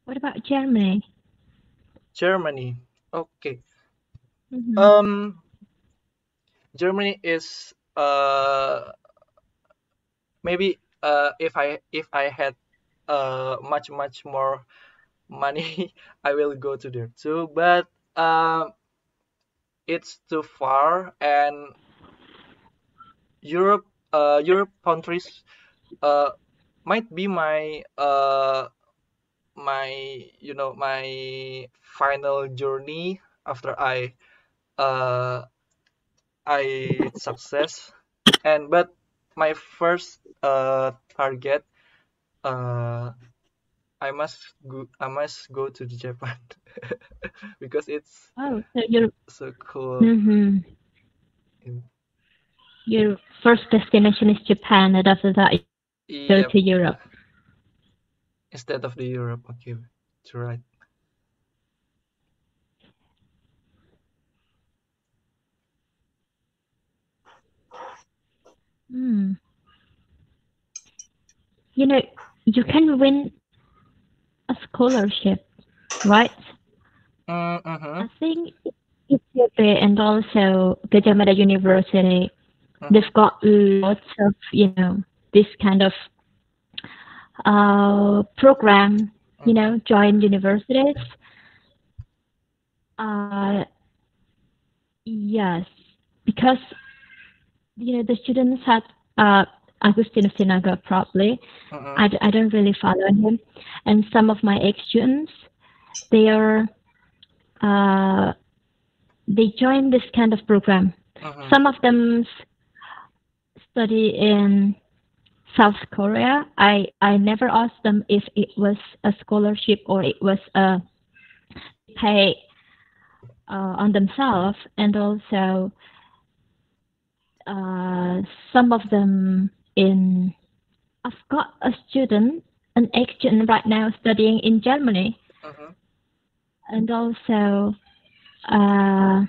What about Germany? Germany. Okay. Mm-hmm. Um, Germany is maybe if I had much more money, I will go to there too. But it's too far, and Europe Europe countries uh might be my final journey after uh I success. And but my first target, uh I must go to Japan because it's Oh, so your so cool. mm-hmm. in- Your first destination is Japan, and after that you go Yep, to Europe. instead of the Europe. Okay, that's right. Hmm. You know, you can win a scholarship, right? Mm-hmm. I think Ethiopia and also Gajah Mada University, Mm-hmm. they've got lots of, this kind of program, Mm-hmm. join universities. Uh, yes, because, the students had Agustin Sinaga probably. Mm-hmm. I don't really follow him. And some of my ex-students, they are, uh, they join this kind of program. Mm-hmm. Some of them study in South Korea. I never asked them if it was a scholarship or it was a pay on themselves, and also uh, some of them in. I've got a student, an ex-student right now studying in Germany, Mm-hmm. and also uh,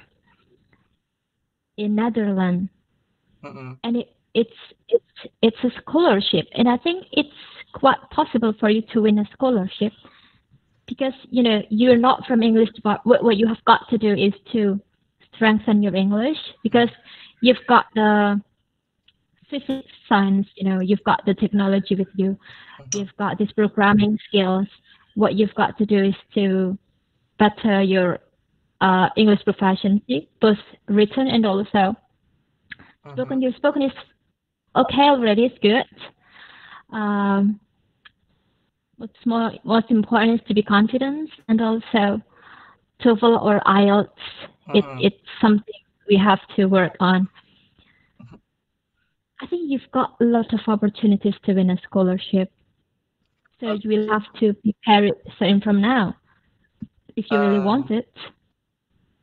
in Netherlands, Mm-hmm. and it's a scholarship, and I think it's quite possible for you to win a scholarship because you're not from English department. What you have got to do is to strengthen your English because you've got the physics, science. You've got the technology with you. Mm-hmm. You've got these programming skills. What you've got to do is to better your English proficiency, both written and also Mm-hmm. spoken. Your spoken is okay already. It's good. Um, most important is to be confident and also TOEFL or IELTS. Mm-hmm. It's something we have to work on. I think you've got a lot of opportunities to win a scholarship, so you will Okay. have to prepare it starting from now if you really Uh, want it.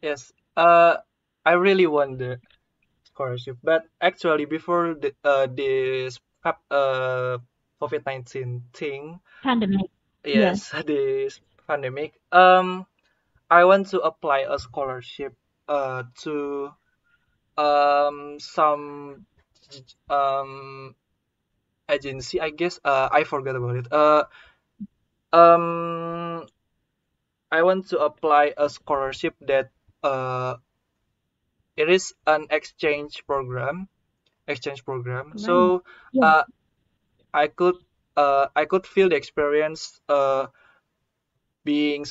yes. I really want the scholarship, but actually before this COVID-19 thing, Pandemic, yes. yes, this pandemic, I want to apply a scholarship to some um agency, I guess. I forgot about it. Um I want to apply a scholarship that uh it is an exchange program. Great. So Yeah. uh I could feel the experience being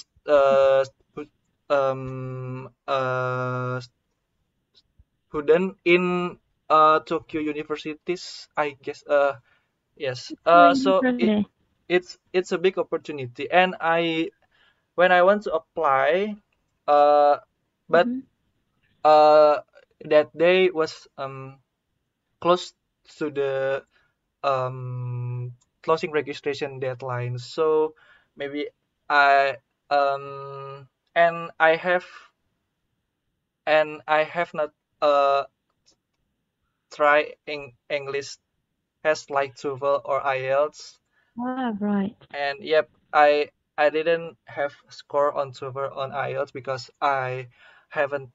student in Tokyo universities, I guess. Yes. Your So university. it's a big opportunity, and when I want to apply, uh, but Mm-hmm. uh, that day was close to the um closing registration deadline. So maybe I and I have not uh try English as like TOEFL or IELTS. Ah, right. And yep, I didn't have score on TOEFL on IELTS because I haven't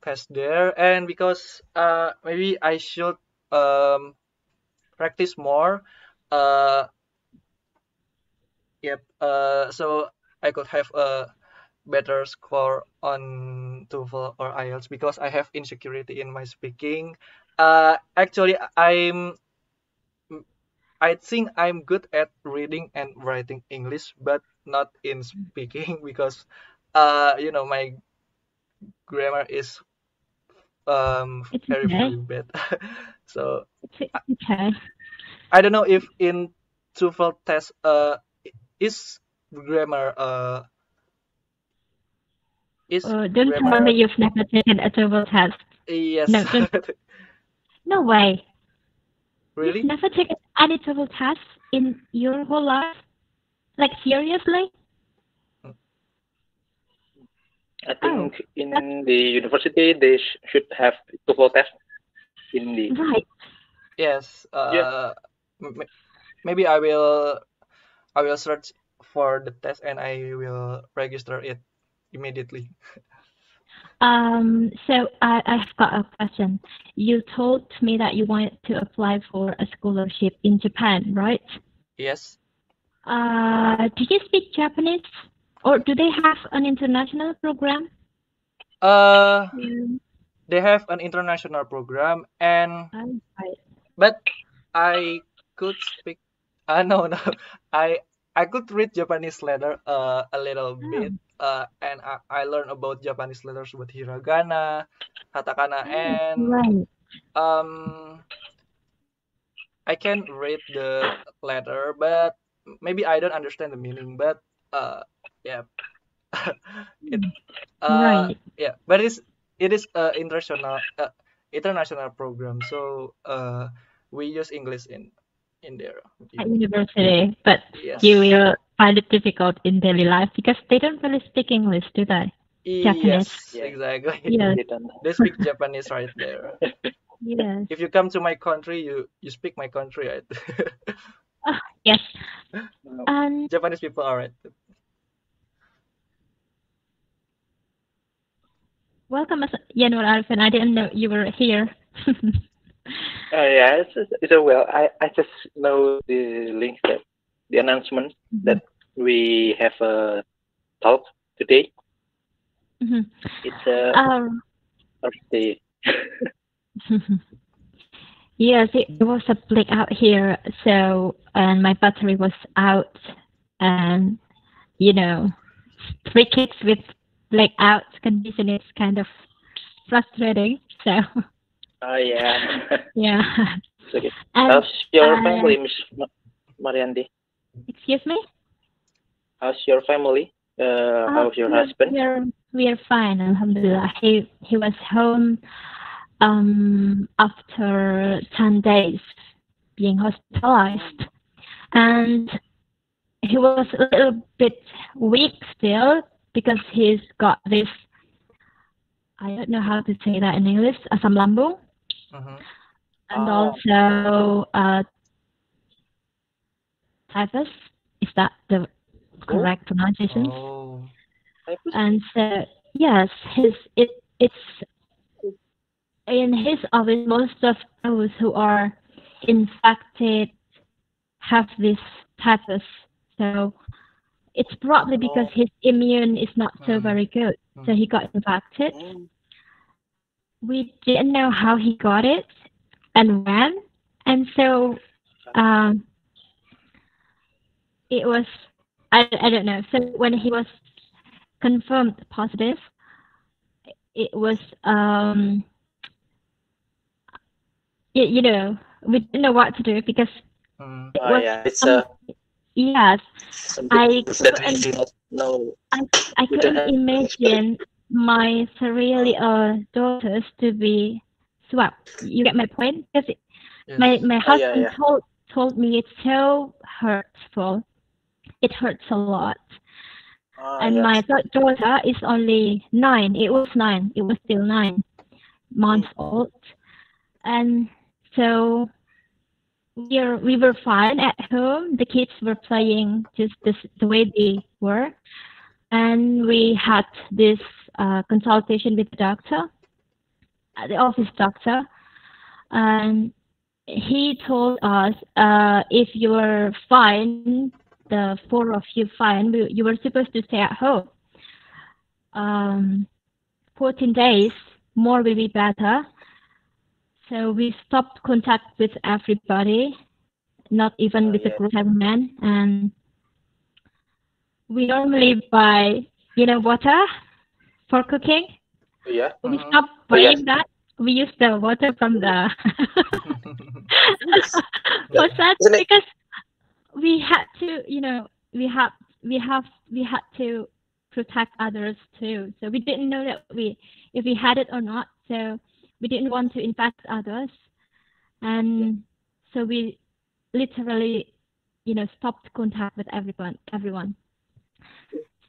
passed there, and because maybe I should um practice more uh Yep. So I could have a better score on TOEFL or IELTS because I have insecurity in my speaking. Actually, I think I'm good at reading and writing English, but not in speaking because, my grammar is It's very okay. very bad. So It's okay. I don't know if in TOEFL test is grammar Don't tell me you've never taken a TOEFL test. yes. No, don't. No way. You've Really? never taken any TOEFL tests in your whole life? Like seriously? I Oh, think that's in the university they should have TOEFL test in the. right. Yes. Yeah. Maybe I will search for the test and I will register it immediately. So I've got a question. You told me that you wanted to apply for a scholarship in Japan, right? Yes. Do you speak Japanese? Or do they have an international program? Uh, Yeah. they have an international program, Right. but I could speak. No, no. I I could read Japanese letter a little Oh, bit. And I learned about Japanese letters with hiragana, katakana, oh, and right. um I can read the letter, but maybe I don't understand the meaning. But yeah, it Right. but it is a international program, so we use English in there. At university, but you Yes, will find it difficult in daily life because they don't really speak English, do they? Japanese. yes, Yeah. exactly. Yes. They don't. They speak Japanese right there. Yes. If you come to my country, you speak my country, right? Ah, yes. No. And Japanese people are right. welcome, Yanur Arifin. I didn't know you were here. Yeah, it's a well. I just know the link that the announcement Mhm. that we have a talk today. Mhm. It's a Um, Thursday. yes, it was a blackout here, so and my battery was out, and you know, three kids with blackout condition is kind of frustrating. So Oh yeah. yeah, It's okay. and How's your family, Miss Mariandi? excuse me. How's your family? How's your husband? We are fine, Alhamdulillah. He was home after 10 days being hospitalized, and he was a little bit weak still because he's got this. I don't know how to say that in English. Asam lambung, Mm-hmm. and Oh, also typhus. Is that the oh, correct pronunciation? Oh. typhus? And so yes, it's in his office. Most of those who are infected have this typhus. So it's probably because Oh, his immune is not so Mm. very good. So Mm. he got infected. mm, We didn't know how he got it and when. And so um, it was, I don't know. So when he was confirmed positive, it was, we didn't know what to do because Mm. it oh was, yeah, it's um, yes, something I that we couldn't do not know. I I We don't couldn't have. imagine my severely daughters to be swapped. You get my point? Because Yes. my Oh yeah, husband yeah. told me it's so hurtful. It hurts a lot. Oh And yeah. my daughter is only 9. It was 9. It was still 9 months Mm, old. And so we were fine at home. The kids were playing just the way they were. And we had this consultation with the doctor, the office doctor, and he told us if you're fine, the four of you fine. You were supposed to stay at home. 14 days more will be better. So we stopped contact with everybody, not even with the group men, and we normally buy, water for cooking. Yeah. We stopped buying that. We use the water from the faucet because we had to, we had to protect others too. So we didn't know that if we had it or not. So we didn't want to infect others, and so we literally, stopped contact with everyone.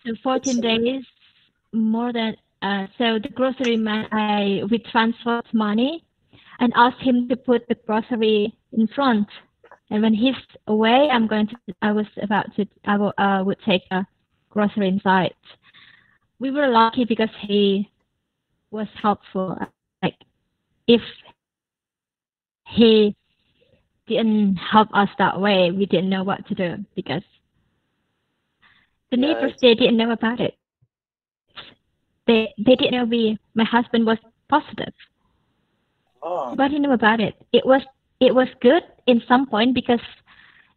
So 14 days more than. So the grocery man, we transferred money and asked him to put the grocery in front. And when he's away, I would take a grocery inside. We were lucky because he was helpful. Like, if he didn't help us that way, we didn't know what to do because the neighbors, they didn't know about it. They didn't know my husband was positive. Nobody knew about it. It was good in some point because,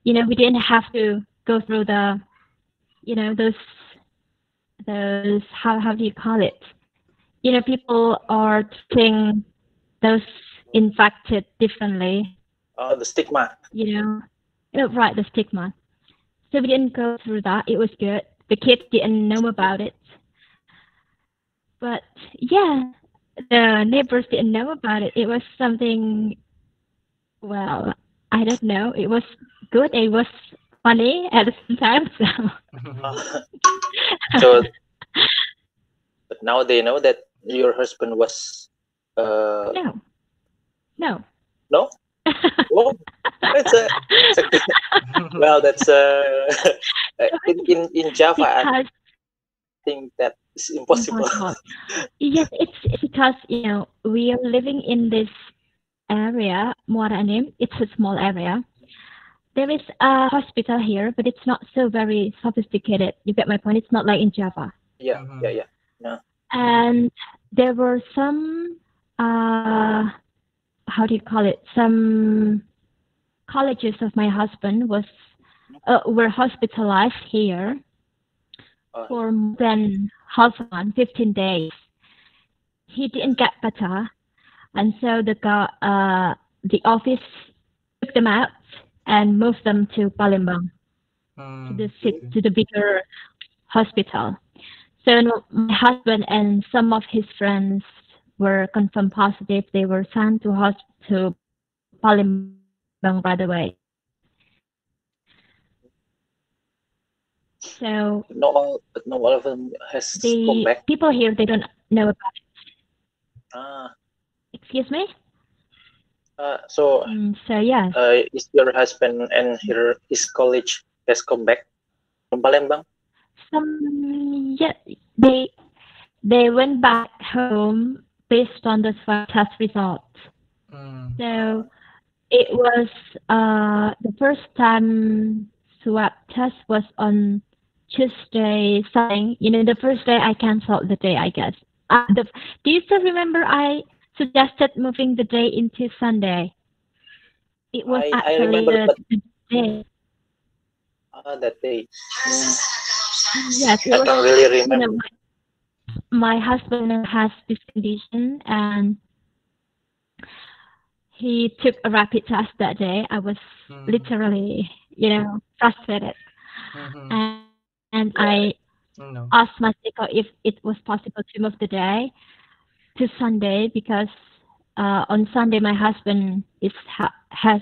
we didn't have to go through the, those how do you call it? People are treating those infected differently. The stigma. Right, the stigma. So we didn't go through that. It was good. The kids didn't know about it. But yeah, the neighbors didn't know about it. It was something, well, I don't know. It was good. It was funny at the same time. So, but now they know that your husband was. No. No. Well, it's a well, that's in Java. I think that is impossible. Yes, it's because we are living in this area, Muaraenim. It's a small area. There is a hospital here, but it's not so very sophisticated. You get my point? It's not like in Java. Yeah. And there were some, how do you call it? Some colleagues of my husband were hospitalized here for more than half a month, 15 days. He didn't get better, and so the office took them out and moved them to Palembang, to the bigger hospital. So my husband and some of his friends were confirmed positive. They were sent to Palembang right away. So not all of them has come back. People here, they don't know about it. Excuse me? So yeah. Is your husband and his college has come back from Palembang? Yeah, they went back home based on the swab test results. So it was the first time swab test was on Tuesday something. The first day I canceled the day, I guess. Do you still remember I suggested moving the day into Sunday? It was actually the day. That day. Yes, I don't really remember. My husband has this condition, and he took a rapid test that day. I was literally, frustrated, and I asked Masiko if it was possible to move the day to Sunday because on Sunday my husband has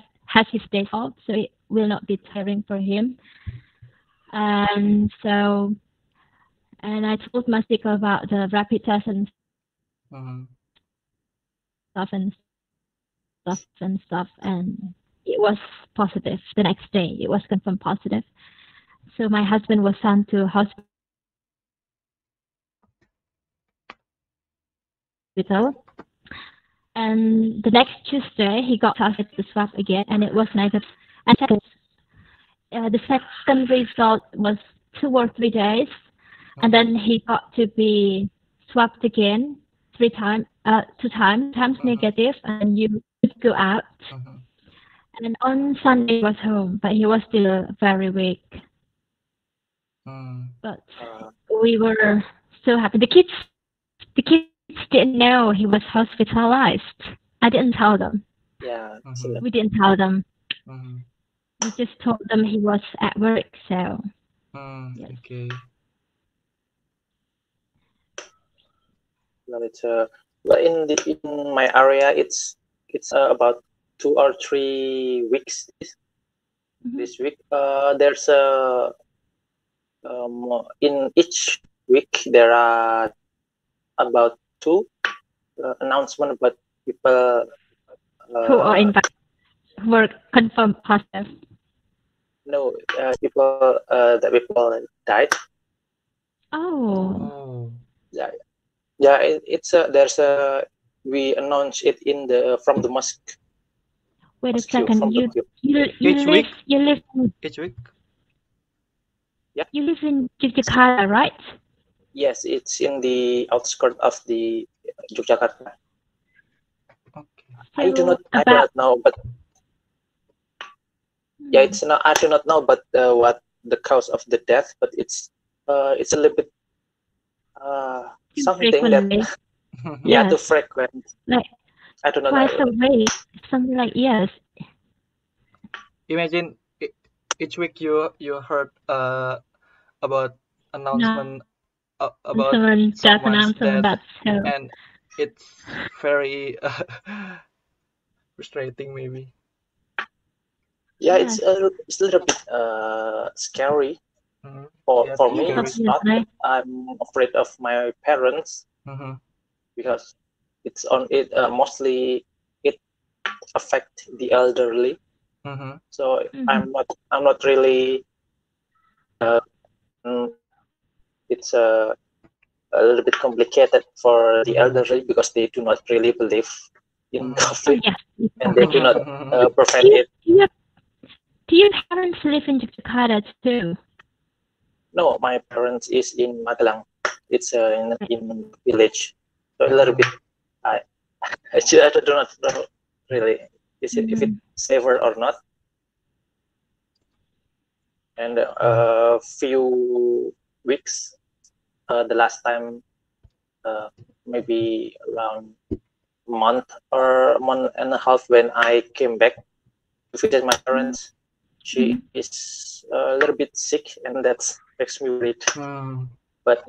his days off, so it will not be tiring for him. And so, and I told Masiko about the rapid test and stuff, and it was positive. The next day, it was confirmed positive. So my husband was sent to hospital. And the next Tuesday, he got tested the swab again, and it was negative. And The second result was 2 or 3 days, and then he got to be swabbed again 3 times, 2 times negative, and then you could go out. And then on Sunday he was home, but he was still very weak. But we were so happy. The kids didn't know he was hospitalized. I didn't tell them. Yeah. We didn't tell them. We just told them he was at work. So. Yes. Okay. Well, it's well, in my area, it's about 2 or 3 weeks this week. There's in each week there are about 2 announcements about people who are infected, who were confirmed positive. No, people that people died. Oh. Yeah. Yeah, it's there's a we announce it in the from the mosque. Wait a second. You Each live week? you live in Each week? Yeah. you live in Yogyakarta, right? Yes, it's in the outskirts of the Yogyakarta. Okay. I do So not know, but yeah, it's not. I do not know, but what the cause of the death, but it's a little bit something frequently. that yeah, Yes. too frequent. Like I don't know. twice a week, something like yes. Imagine each week you heard about announcement about someone's death, and it's very frustrating maybe. Yeah, it's a little bit scary for me. It's not that I'm afraid of my parents because it's on it mostly it affect the elderly. So I'm not really. It's a little bit complicated for the elderly because they do not really believe in COVID, and they do not prevent it. Do your parents live in Jakarta too? No, my parents is in Magelang. It's in village, so a little bit. I do not know really if it's safer or not. And a few weeks, the last time, maybe around a month or a month and a half when I came back to visit my parents, she is a little bit sick, and that makes me worried. But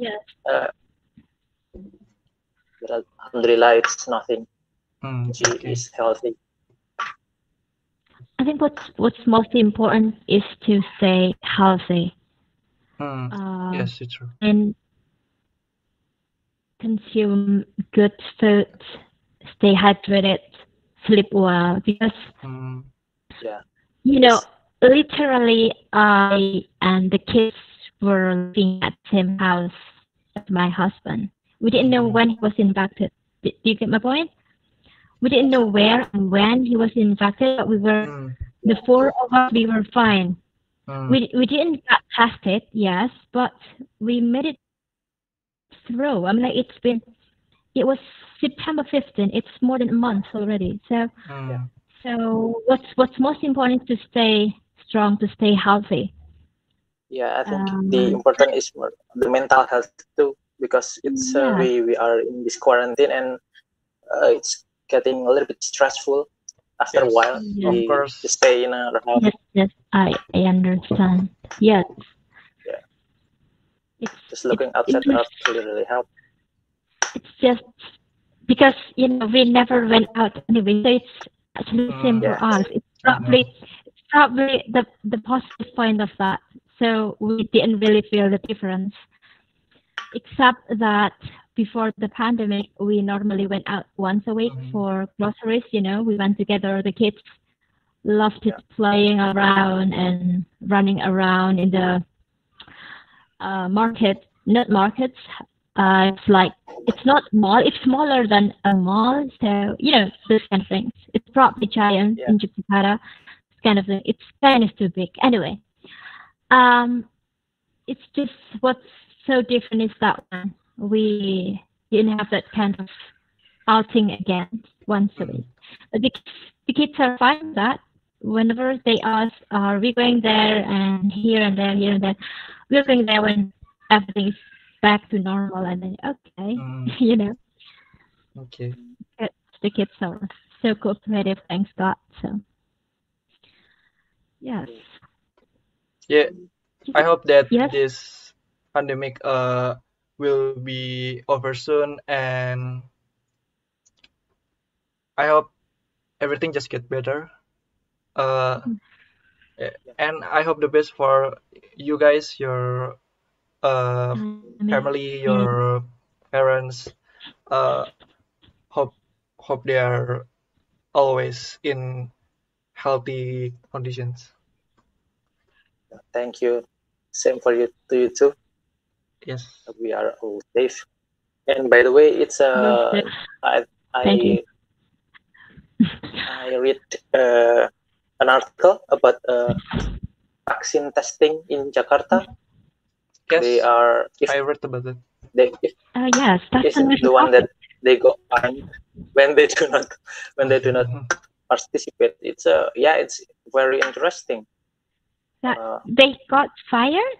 alhamdulillah, it's nothing. She is healthy. I think what's most important is to stay healthy. Yes, it's true. And consume good food, stay hydrated, sleep well, because you know, literally I and the kids were living at the same house as my husband. We didn't know when he was infected. Do you get my point? We didn't know where and when he was infected, but we were the 4 of us. We were fine. We didn't get tested, yes, but we made it through. I mean, like it was September 15th. It's more than a month already. So what's most important is to stay strong, to stay healthy. Yeah, I think the important is more the mental health too, because it's we are in this quarantine, and it's getting a little bit stressful after a while. Of course, to stay in our house. Yes, I understand. Yes. Yeah. Just looking outside really help. It's just because we never went out anyway, so it's actually the same for us. It's probably the positive point of that. So we didn't really feel the difference, except that before the pandemic, we normally went out once a week for groceries. We went together. The kids loved it, playing around and running around in the market. Not markets. It's not mall. It's smaller than a mall. So those kind of things. It's probably giant in Jakarta. Kind of thing. It's kind of too big. Anyway, It's just what's so different is that one we didn't have that kind of outing again once a week. But the kids are fine with that. Whenever they ask, "Are we going there?" and here and there, here and there, we're going there when everything is back to normal, and then okay, you know. Okay. The kids are so cooperative, thanks God. So yes. Yeah, I hope that this pandemic will be over soon, and I hope everything just get better. And I hope the best for you guys, your family, your parents. Hope they are always in healthy conditions. Thank you. Same for you to you too. Yes. We are all safe. And by the way, it's I read an article about vaccine testing in Jakarta. Yes, they are. I read about it. Yes, that's the one that they go fined when they do not participate. It's it's very interesting. They got fired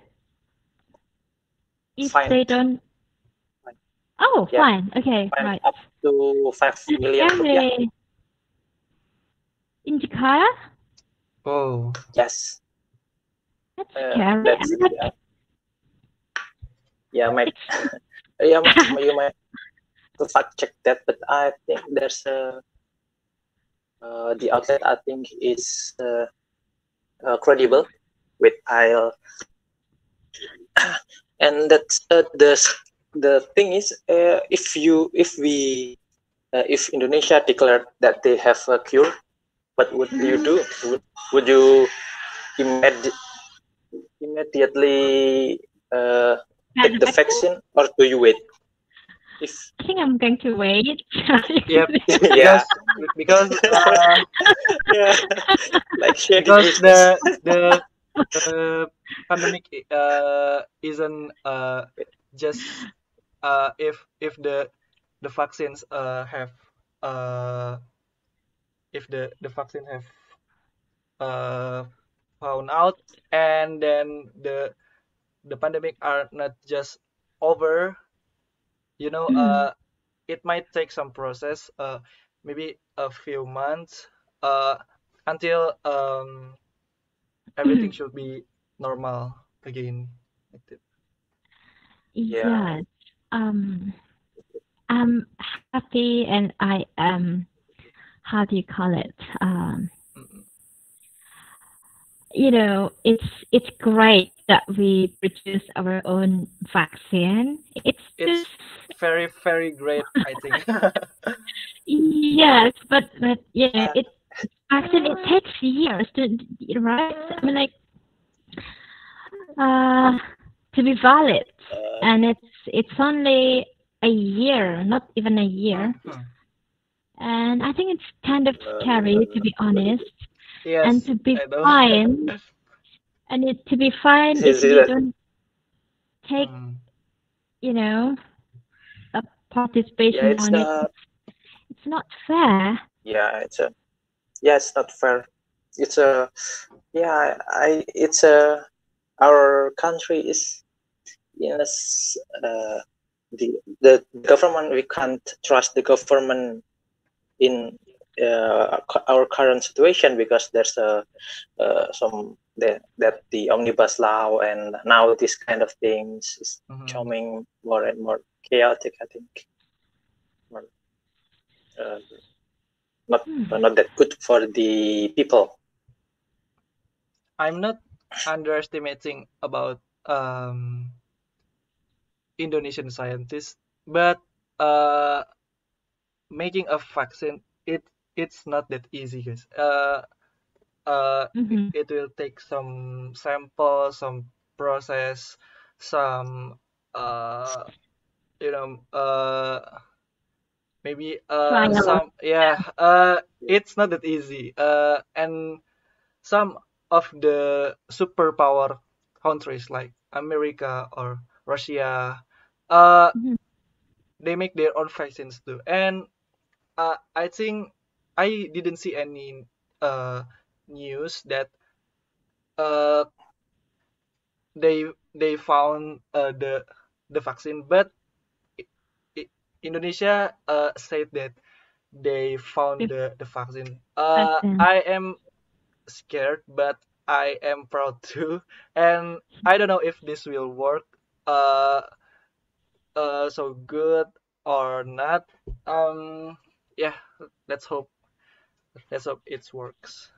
if they don't. Oh, fine. Okay, right. Up to 5 million rupiah. In Jakarta? Oh. Yes. That's scary. You might you might fact check that, but I think there's the outlet I think is credible with IEL. And that's the thing is, if Indonesia declared that they have a cure, what would you do? Would you immediately take the vaccine, or do you wait? I think I'm going to wait. Yep. Yeah. Because yeah. Like because the pandemic isn't just if the vaccines have if the vaccine have found out, and then the pandemic are not just over, you know, it might take some process, maybe a few months, until everything should be normal again. Yes. I'm happy, and I am. How do you call it? You know, it's great that we produce our own vaccine. It's just very, very great, I think. Yes, but yeah, vaccine it takes years to, right? I mean, like to be valid, and it's only a year, not even a year. And I think it's kind of scary, to be honest. Yes, and to be fine, to be fine if you don't take, you know, a participation on it. It's not fair. Yeah, it's not fair. It's our country is the government. We can't trust the government in our current situation, because there's some that the omnibus law, and now this kind of things is becoming more and more chaotic, I think. Not that good for the people. I'm not underestimating about Indonesian scientists, but making a vaccine, it's not that easy, guys. It will take some samples, some process, some maybe some it's not that easy, and some of the superpower countries like America or Russia, they make their own vaccines too. And I think I didn't see any news that they found the vaccine, but Indonesia said that they found the vaccine. I am scared, but I am proud too, and I don't know if this will work so good or not. Yeah, let's hope it works.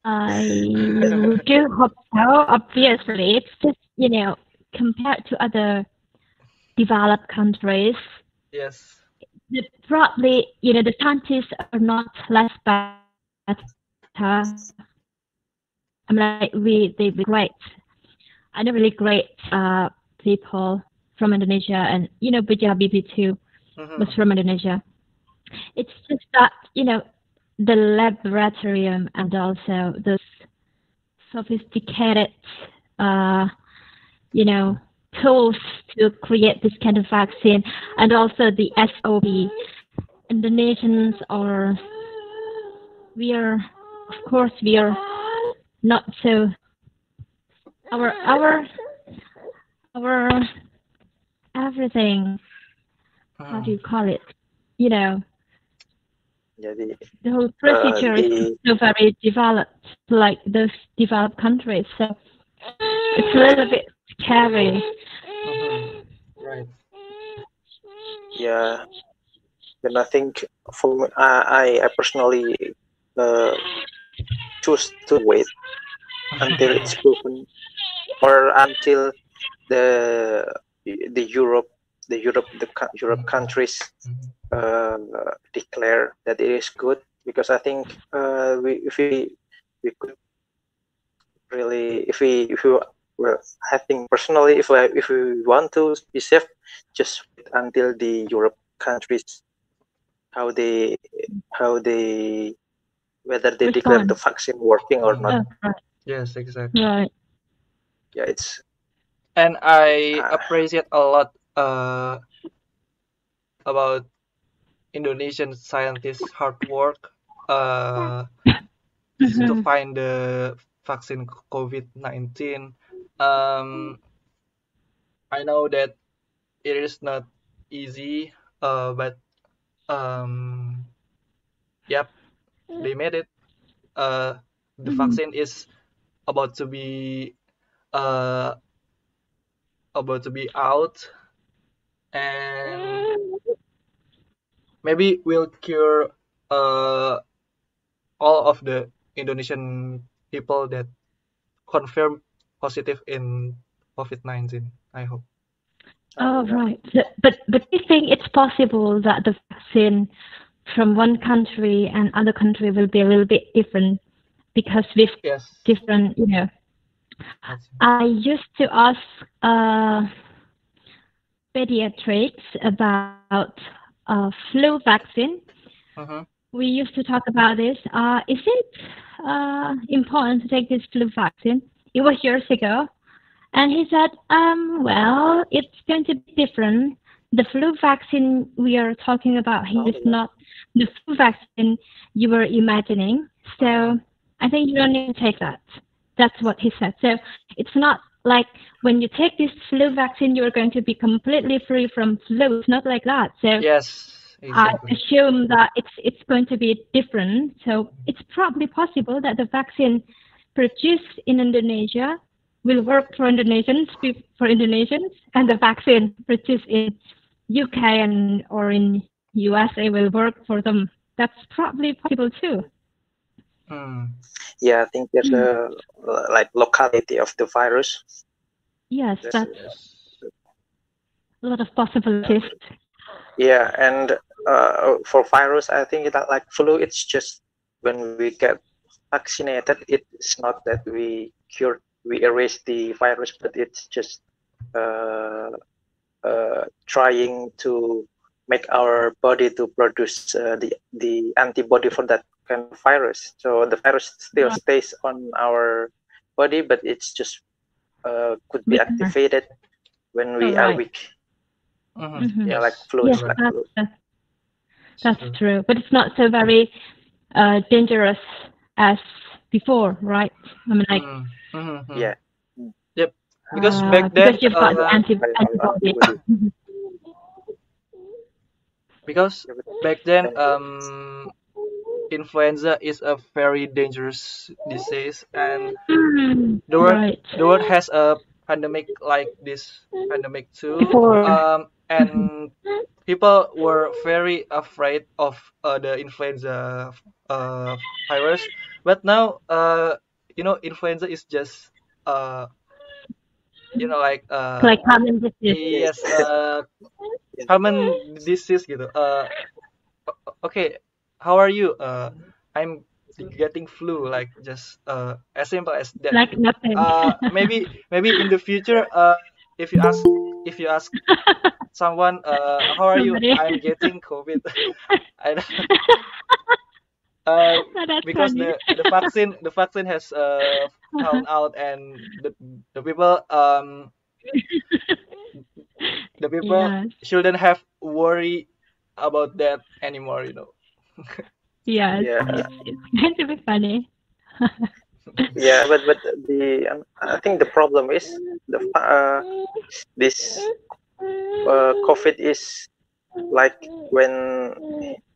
I do hope so. Obviously, it's just, compared to other developed countries, Yes. Probably, the scientists are not less better. I mean, like, they're great. I know really great people from Indonesia, and Bija Bibi too was from Indonesia. It's just that the laboratorium and also those sophisticated tools to create this kind of vaccine, and also the SOP. Indonesians are, we are not so, our everything, how do you call it? The whole procedure is so very developed, like those developed countries. So it's a little bit scary. Right. Yeah. And I think for me, I personally choose to wait until it's proven, or until the Europe countries declare that it is good, because I think if we could really, if we well, I think personally, if we want to be safe, just wait until the Europe countries, how they whether they declare the vaccine working or not. Right. Yes, exactly. Right. Yeah, it's. And I appreciate a lot about Indonesian scientists' hard work to find the vaccine COVID-19. I know that it is not easy, but yep, they made it. The vaccine is about to be out, and maybe will cure all of the Indonesian people that confirm positive in COVID-19. I hope. Oh, right. But do you think it's possible that the vaccine from one country and other country will be a little bit different because with different, I used to ask pediatrics about flu vaccine. We used to talk about this. Is it important to take this flu vaccine? It was years ago. And he said, well, it's going to be different. The flu vaccine we are talking about here is not the flu vaccine you were imagining. So I think you don't need to take that. That's what he said. So it's not like when you take this flu vaccine, you're going to be completely free from flu. It's not like that. So yes, exactly. I assume that it's going to be different. So it's probably possible that the vaccine produced in Indonesia will work for Indonesians, and the vaccine produced in UK or in USA will work for them. That's probably possible too. Yeah, I think there's a like locality of the virus. Yes, that's a lot of possibilities. Yeah, and for virus, I think that like flu, it's just when we get vaccinated, it's not that we erase the virus, but it's just trying to make our body to produce the antibody for that kind of virus. So the virus still stays on our body, but it's just could be activated when we are weak. Yeah, like flu. Yes, like flu. That's true, but it's not so very dangerous as before, right? I mean, like yeah. Yep. Because back then, because you've got the antibody. Because back then, influenza is a very dangerous disease, and the world has a pandemic like this pandemic too. And people were very afraid of the influenza virus, but now influenza is just like common disease. yes, common disease gitu. Okay, how are you? I'm getting flu, like just as simple as that. Like nothing. Maybe in the future, if you ask someone, how are you? I'm getting COVID. I don't, because funny. the vaccine has found out, and the people Yes. shouldn't have worry about that anymore. Yes, Yeah. it's going to be funny. Yeah, but I think the problem is this COVID is like when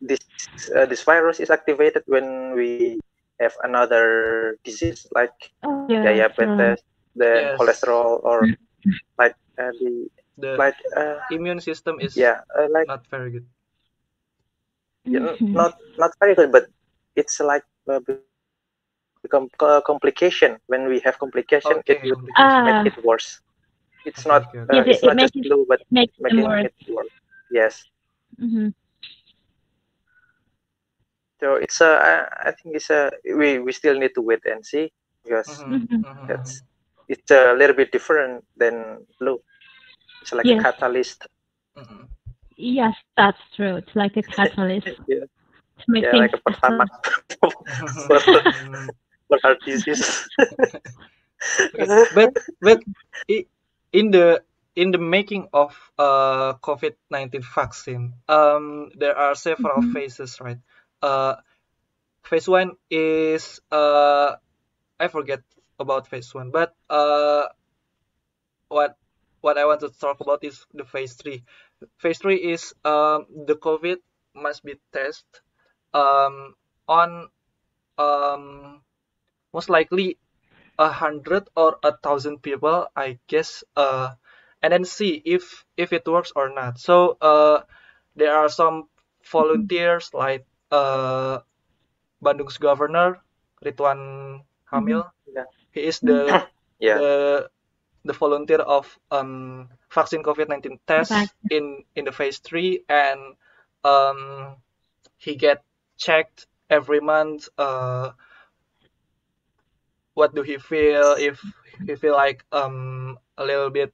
this virus is activated when we have another disease like diabetes, then cholesterol, or like the immune system is like not very good. Not very good, but it's like become complication. When we have complication, it would make it worse. It's not it's not just flu, but making it worse. Yes. So it's I think it's we still need to wait and see, because it's a little bit different than flu. It's like a catalyst. Yes, that's true. It's like a catalyst. Yeah, like a pertamax for heart disease. But in the making of COVID-19 vaccine, there are several phases, right? Phase 1 is I forget about phase 1, but what I want to talk about is the phase 3. Phase 3 is the COVID must be tested on most likely 100 or 1,000 people, I guess, and then see if it works or not. So there are some volunteers like Bandung's governor Ridwan Kamil. He is the volunteer of vaccine COVID-19 test in the phase 3, and he get checked every month. What do he feel? If he feel like a little bit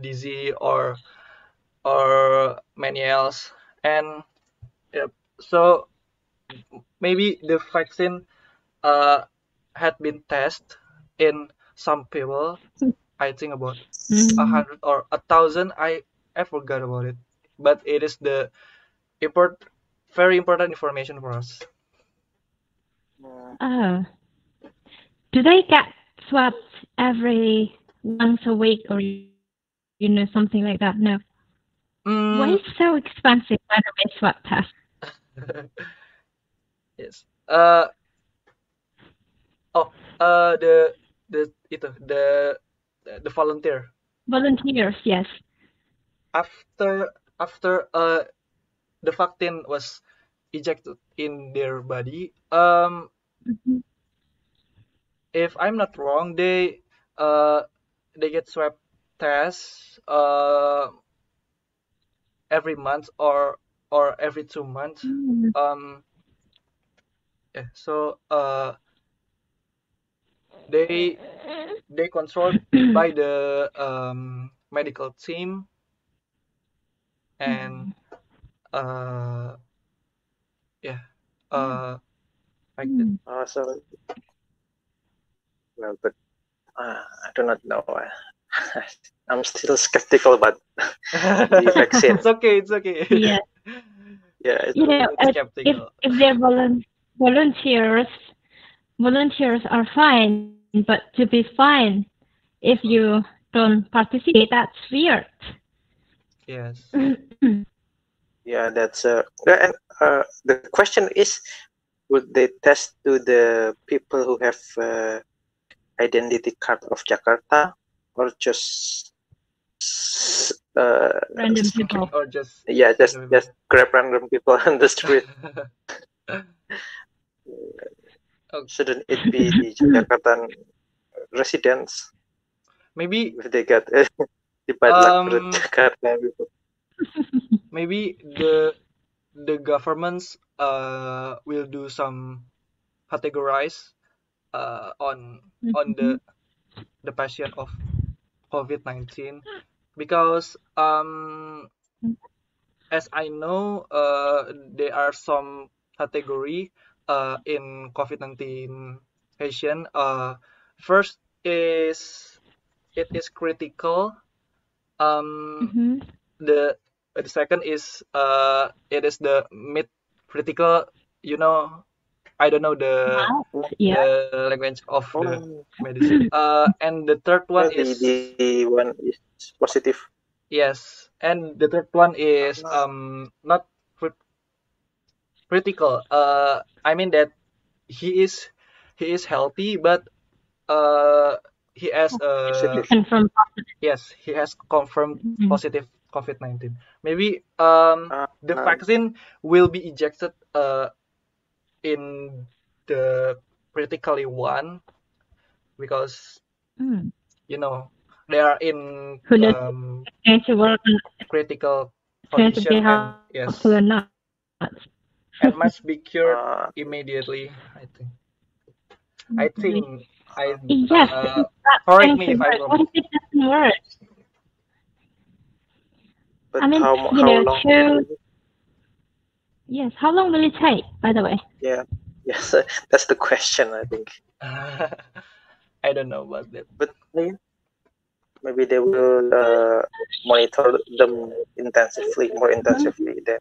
dizzy or many else, and so maybe the vaccine had been tested in some people. I think about 100 or 1,000. I forgot about it, but it is the very important information for us. Oh. Do they get swabbed every once a week, or something like that? No. Why is it so expensive, by the way, swab test? Yes. The volunteer. Volunteers, yes. After the vaccine was ejected in their body, if I'm not wrong, they get swab tests every month or every 2 months. Yeah, so they controlled by the medical team, and like that. So well, but I do not know. I'm still skeptical about the vaccine. It's okay. It's okay. Yeah. Yeah, it's You know, skeptical. if they're volunteers, volunteers are fine, but to be fine if you don't participate, that's weird. Yes. yeah, that's and the question is, would they test to the people who have identity card of Jakarta, or just Random people. Or just just grab random people on the street? Shouldn't it be the Jakarta residents? Maybe if they get the bad luck for the Jakarta people. Maybe the governments will do some categorize on the patient of COVID-19, because as I know, there are some category in COVID-19 patient. First is it is critical. The second is it is the mid critical. You know, I don't know the language of the medicine. And the third one is the one is positive. Yes, and the third one is not critical. I mean that he is healthy, but he has confirmed positive. Yes, he has confirmed positive COVID-19. Maybe the vaccine will be injected in the critically one, because you know they are in critical condition, and yes, and must be cured immediately. I think correct me if I'm wrong. What if it doesn't work? But I mean, how long? Yes, how long will it take, by the way? Yeah, yes, that's the question, I think. I don't know about that. But maybe they will monitor them more intensively than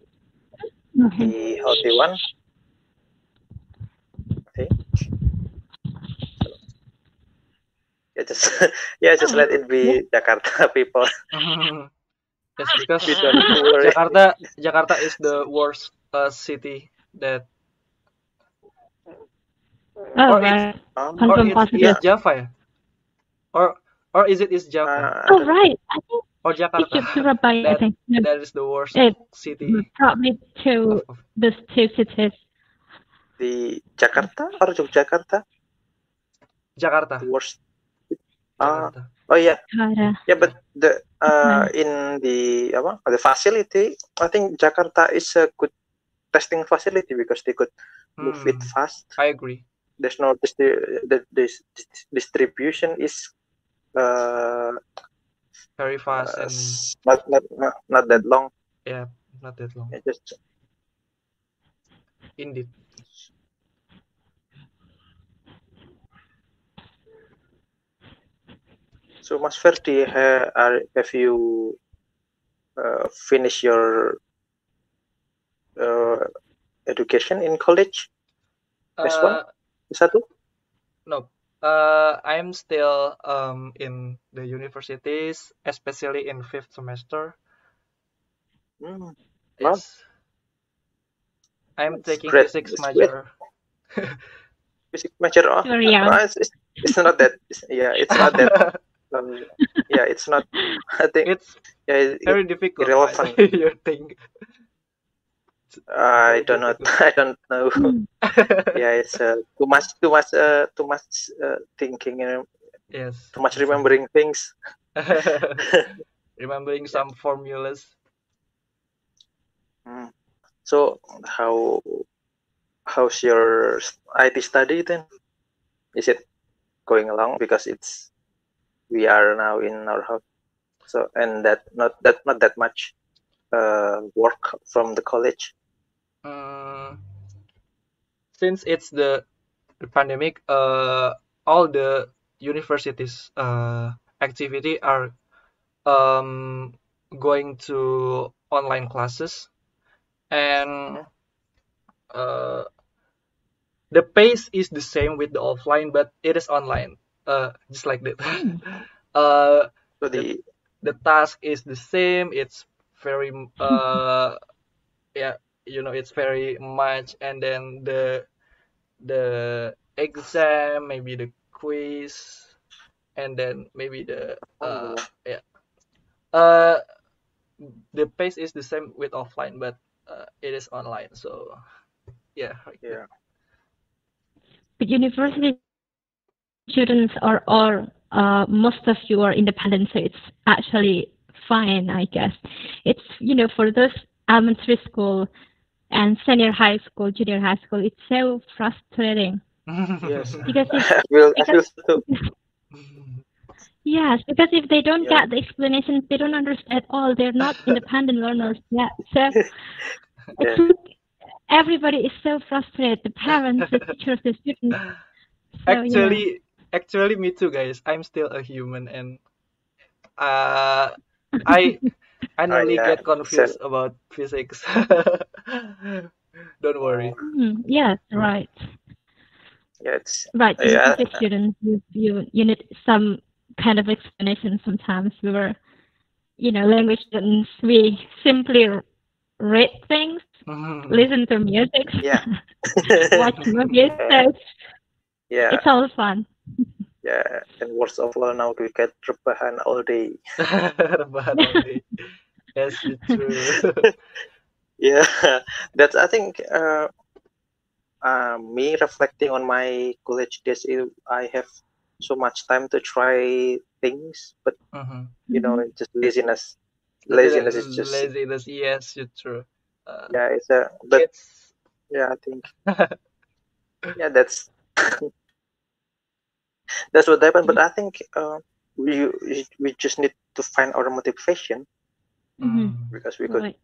the healthy one. Okay. Just let it be Jakarta people. Yes, because Jakarta is the worst city that. It's Java, ya? Or is it Java? Right. I think or Jakarta. Surabaya, I think. That is the worst city. Probably these two cities. The Jakarta or Yogyakarta? Jakarta. The worst. Jakarta. Oh yeah. Yeah, but the in the facility, I think Jakarta is a good testing facility because they could move it fast. I agree. There's no distribution is very fast and not that long. Yeah, not that long. Just indeed. So, Mas Ferdi, have you finished your education in college? S1? S1? No. I'm still in the universities, especially in 5th semester. I'm taking physics major. Physics major? It's not that. It's not that. It's not. I think it's very difficult. Irrelevant. You think? I don't know. I don't know. It's too much thinking. Yes. Too much remembering things. Remembering some formulas. So how's your IT study then? Is it going along? Because we are now in our house, so and not that much work from the college. Since it's the pandemic, all the universities activity are going to online classes, and the pace is the same with the offline, but it is online, just like that. The task is the same. It's very yeah, it's very much, and then the exam, maybe the quiz, and then maybe the the pace is the same with offline, but it is online. So yeah. But university students are all most of you are independent, so it's actually fine, I guess. It's for those elementary school and senior high school, junior high school, it's so frustrating. Yes. Because yes, because if they don't get the explanations, they don't understand at all. They're not independent learners yet. So everybody is so frustrated. The parents, the teachers, the students. So, actually, me too, guys. I'm still a human, and I nearly get confused about physics. Don't worry. Yes, right. Yeah, it's right. Physics students, you need some kind of explanation. Sometimes we were, language students. We simply read things, listen to music, watch movies. So it's all fun. Yeah, and worst of all, now we get rebahan all day. Rebahan all day. Yes, it's true. Yeah, that's, I think, me reflecting on my college days, I have so much time to try things, but just laziness. Laziness is just laziness. Yes, it's true. Yeah, I think yeah, that's what happened. But I think we just need to find our motivation because we could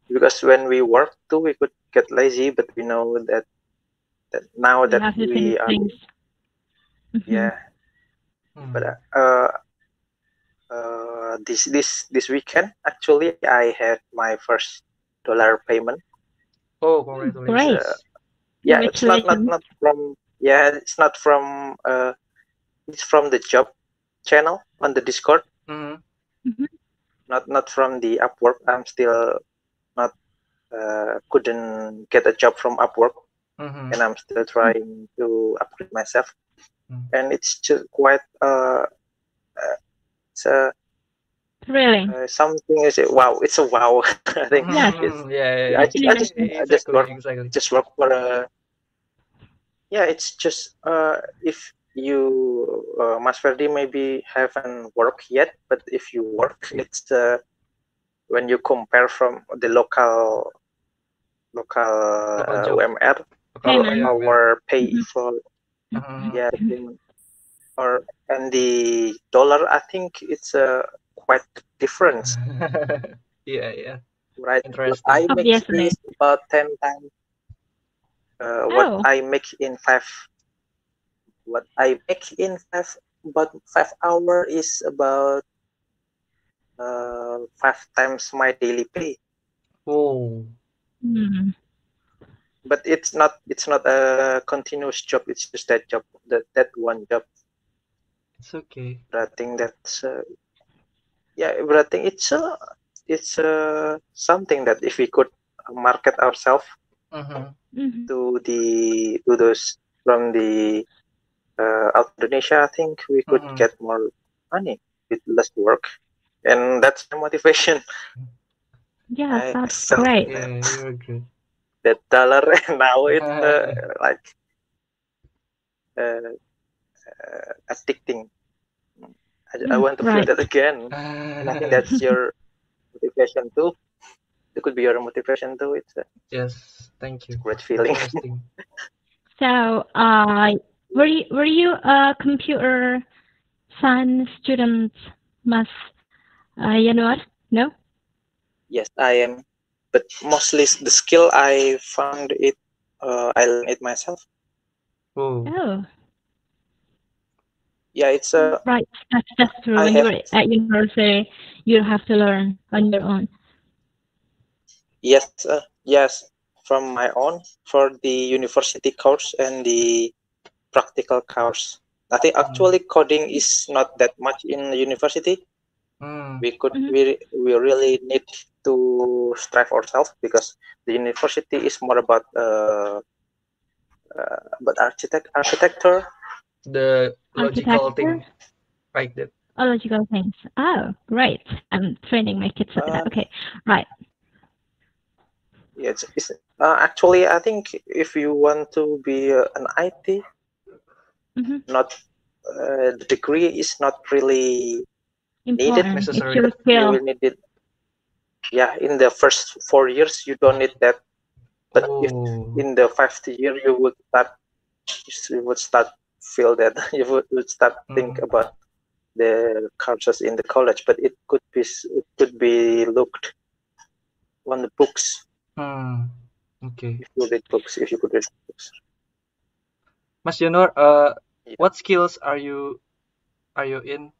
because when we work too, we could get lazy, but we know that now that we are but this weekend actually I had my first dollar payment. Oh, congratulations! Yeah, it's not from it's not from it's from the job channel on the Discord. Not from the Upwork. I'm still not couldn't get a job from Upwork, and I'm still trying to upgrade myself. And it's just quite it's a thrilling. Something is wow. It's a wow. I think. I just work for a. Yeah, it's just if you Mas Ferdi maybe haven't worked yet, but if you work, it's when you compare from the local UMR our pay for or and the dollar, I think it's a quite difference. Yeah. Right. What I make is about 10 times what I make in 5. What I make in 5 hours is about 5 times my daily pay. Oh. But it's not a continuous job. It's just that job, that one job. It's okay. But I think that's but I think it's something that if we could market ourselves to those from the out Indonesia, I think we could get more money with less work, and that's the motivation. Yeah, that's great. Yeah, you're good. That dollar, and now it's like addicting. I want to feel that again, and I think that's your motivation too. It could be your motivation too. It's yes, thank you. Great feeling. So, were you a computer science student, Mas Yanuar? No. Yes, I am, but mostly the skill I found it. I learned it myself. Oh. Yeah, it's right. That's true. When you're at university, you have to learn on your own. Yes, from my own for the university course and the practical course. I think actually coding is not that much in university. We really need to strive ourselves because the university is more about architecture. The logical thing, like that. Oh, logical things. Oh, great. I'm training my kids for that. Okay, right. Yeah, it's actually, I think if you want to be an IT, not the degree is not really needed. Necessary. You will need it. Yeah, in the first 4 years you don't need that, but if in the 5th year you would start feel that you would start think about the courses in the college, but it could be looked on the books. Okay. If you read books, Mas Janur, what skills are you in?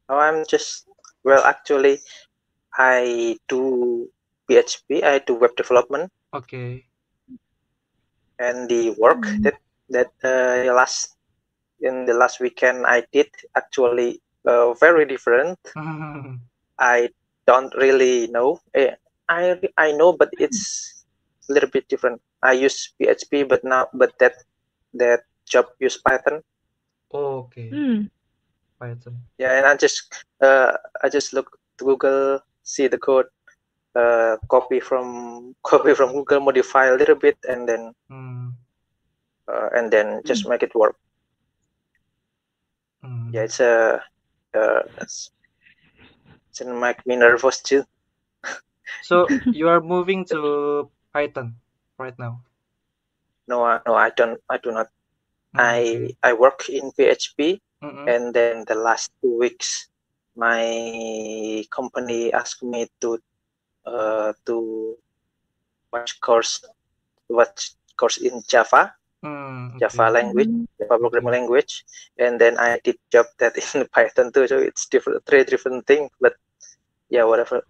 Oh, I'm just actually I do PHP, I do web development. Okay. And the work that in the last weekend I did actually very different. I don't really know. I know, but it's a little bit different. I use PHP, but that job use Python. Oh, okay. Python. Yeah, and I just look to Google, see the code, copy from Google, modify a little bit, and then just make it work. Yeah, it's make me nervous too. So you are moving to Python right now? No, I do not. I work in PHP, and then the last 2 weeks, my company asked me to watch course in Java, Java language, Java programming language, and then I did job that in Python too. So it's three different things. But yeah, whatever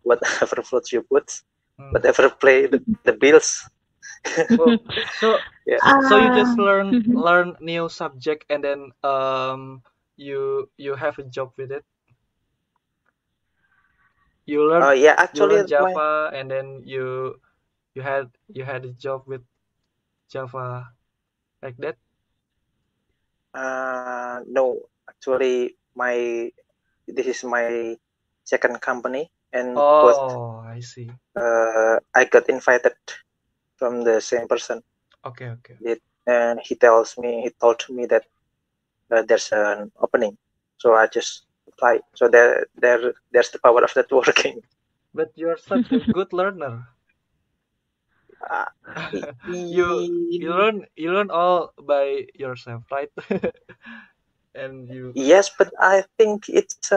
floats your boat, whatever play the bills. So yeah. So you just learn new subject and then you have a job with it. You learn actually you learn Java and then you had a job with Java like that. No, actually this is my second company, and I see. I got invited from the same person. Okay. And he told me that there's an opening, so I just apply. So there's the power of networking. But you're such a good learner. You learn all by yourself, right? And you. Yes, but I think it's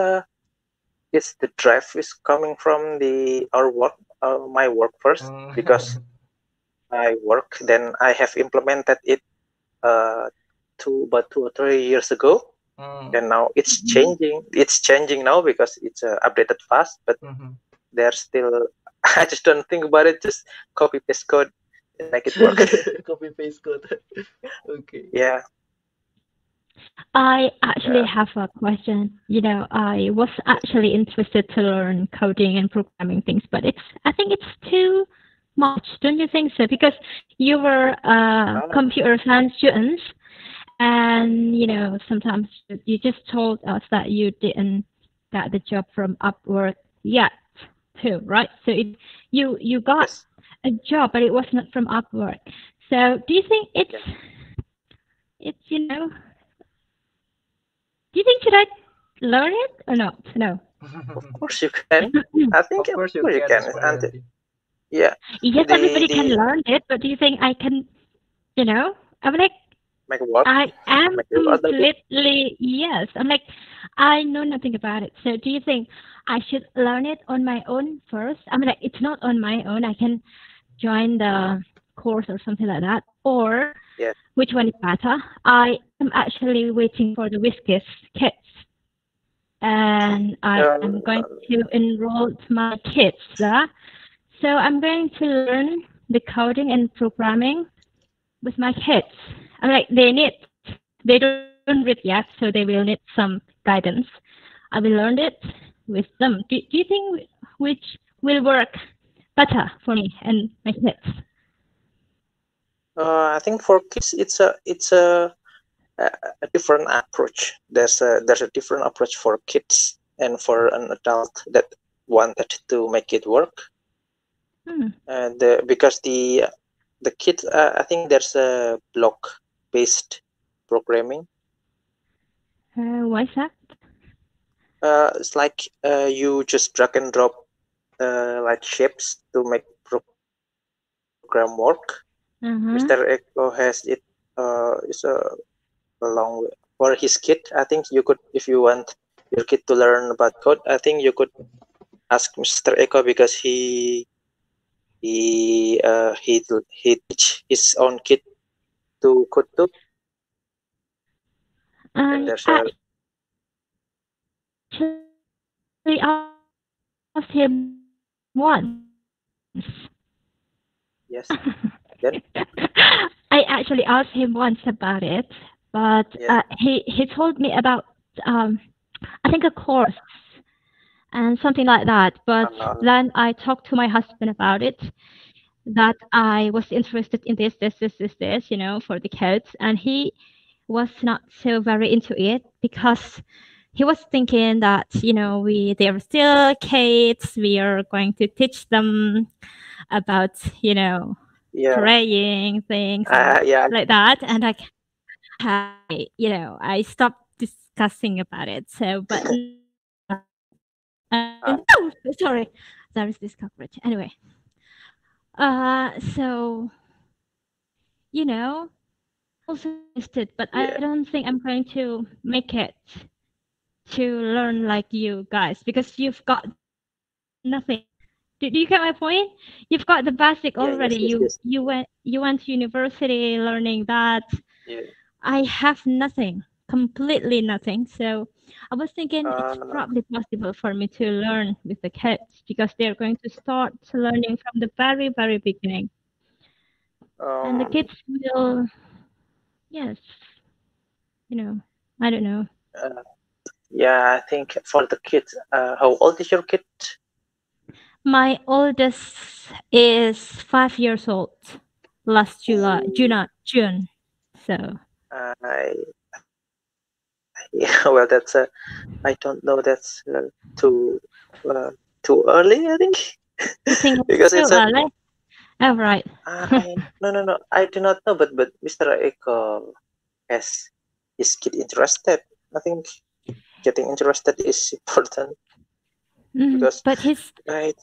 the drive is coming from my work first, because I work, then I have implemented it about 2 or 3 years ago, and now it's changing. It's changing now because it's updated fast, but there's still. I just don't think about it. Just copy paste code and make it work. Copy paste code. Okay. Yeah. I actually have a question. I was actually interested to learn coding and programming things, but I think it's too much. Don't you think so? Because you were a computer science student, and sometimes you just told us that you didn't get the job from Upwork yet, too, right? So you got a job, but it was not from Upwork. So do you think it's do you think should I learn it or not? No. Of course you can. I think of course you can. Yeah. Yes, everybody can learn it, but do you think I can? I'm like, make it work. I am completely yes. I'm like, I know nothing about it. So do you think I should learn it on my own first? I'm like, it's not on my own. I can join the course or something like that, or Yeah. which one is better? I am actually waiting for the Whiskers kids, and I am going to enroll my kids there. So I'm going to learn the coding and programming with my kids. I'm like, they don't read yet, so they will need some guidance. I will learn it with them. Do you think which will work better for me and my kids? I think for kids, it's a different approach. There's a different approach for kids and for an adult that wanted to make it work. And because the kids, I think there's a block based programming. Why is that? It's like you just drag and drop like shapes to make program work. Mr. Eko has it. It's a long way for his kid. I think you could, if you want your kid to learn about code, I think you could ask Mr. Eko because he teach his own kid to code too. And there's a actually asked him once. Yes. Then? I actually asked him once about it, but he told me about I think a course and something like that. But then I talked to my husband about it, that I was interested in this, for the kids, and he was not so very into it because he was thinking that they are still kids. We are going to teach them about praying things like that, and I stopped discussing about it. So, but sorry, there is this cockroach. Anyway, so also interested, but I don't think I'm going to make it to learn like you guys because you've got nothing. Do you get my point? You've got the basic already. Yes. You went to university learning that. I have nothing, completely nothing. So I was thinking it's probably possible for me to learn with the kids because they're going to start learning from the very, very beginning. And the kids will, yes, I don't know. I think for the kids, how old is your kid? My oldest is 5 years old. Last June. So. Well, that's I don't know. That's too early. I think. Because it's too early. Oh, right. No. I do not know, but Mr. Eko has his kid interested. I think getting interested is important. Because, but he's the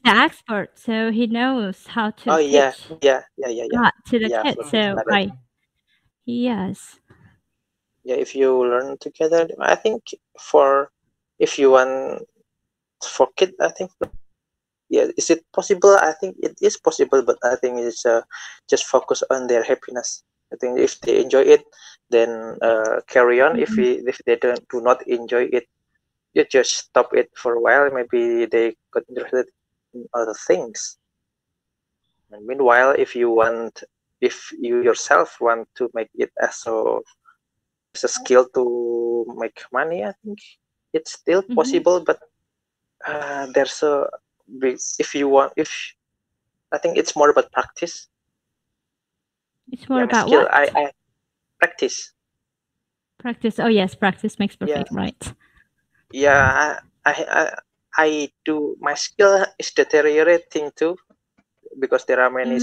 expert, so he knows how to teach to the kids. So yes. Yeah, if you learn together, I think if you want for kid, I think is it possible? I think it is possible, but I think it's just focus on their happiness. I think if they enjoy it, then carry on. If they do not enjoy it, you just stop it for a while. Maybe they got interested in other things. And meanwhile, if you yourself want to make it as a skill to make money, I think it's still possible. But there's I think it's more about practice. It's more about skill. What? I practice. Practice. Oh yes, practice makes perfect. Right. Yeah, I do. My skill is deteriorating too, because there are many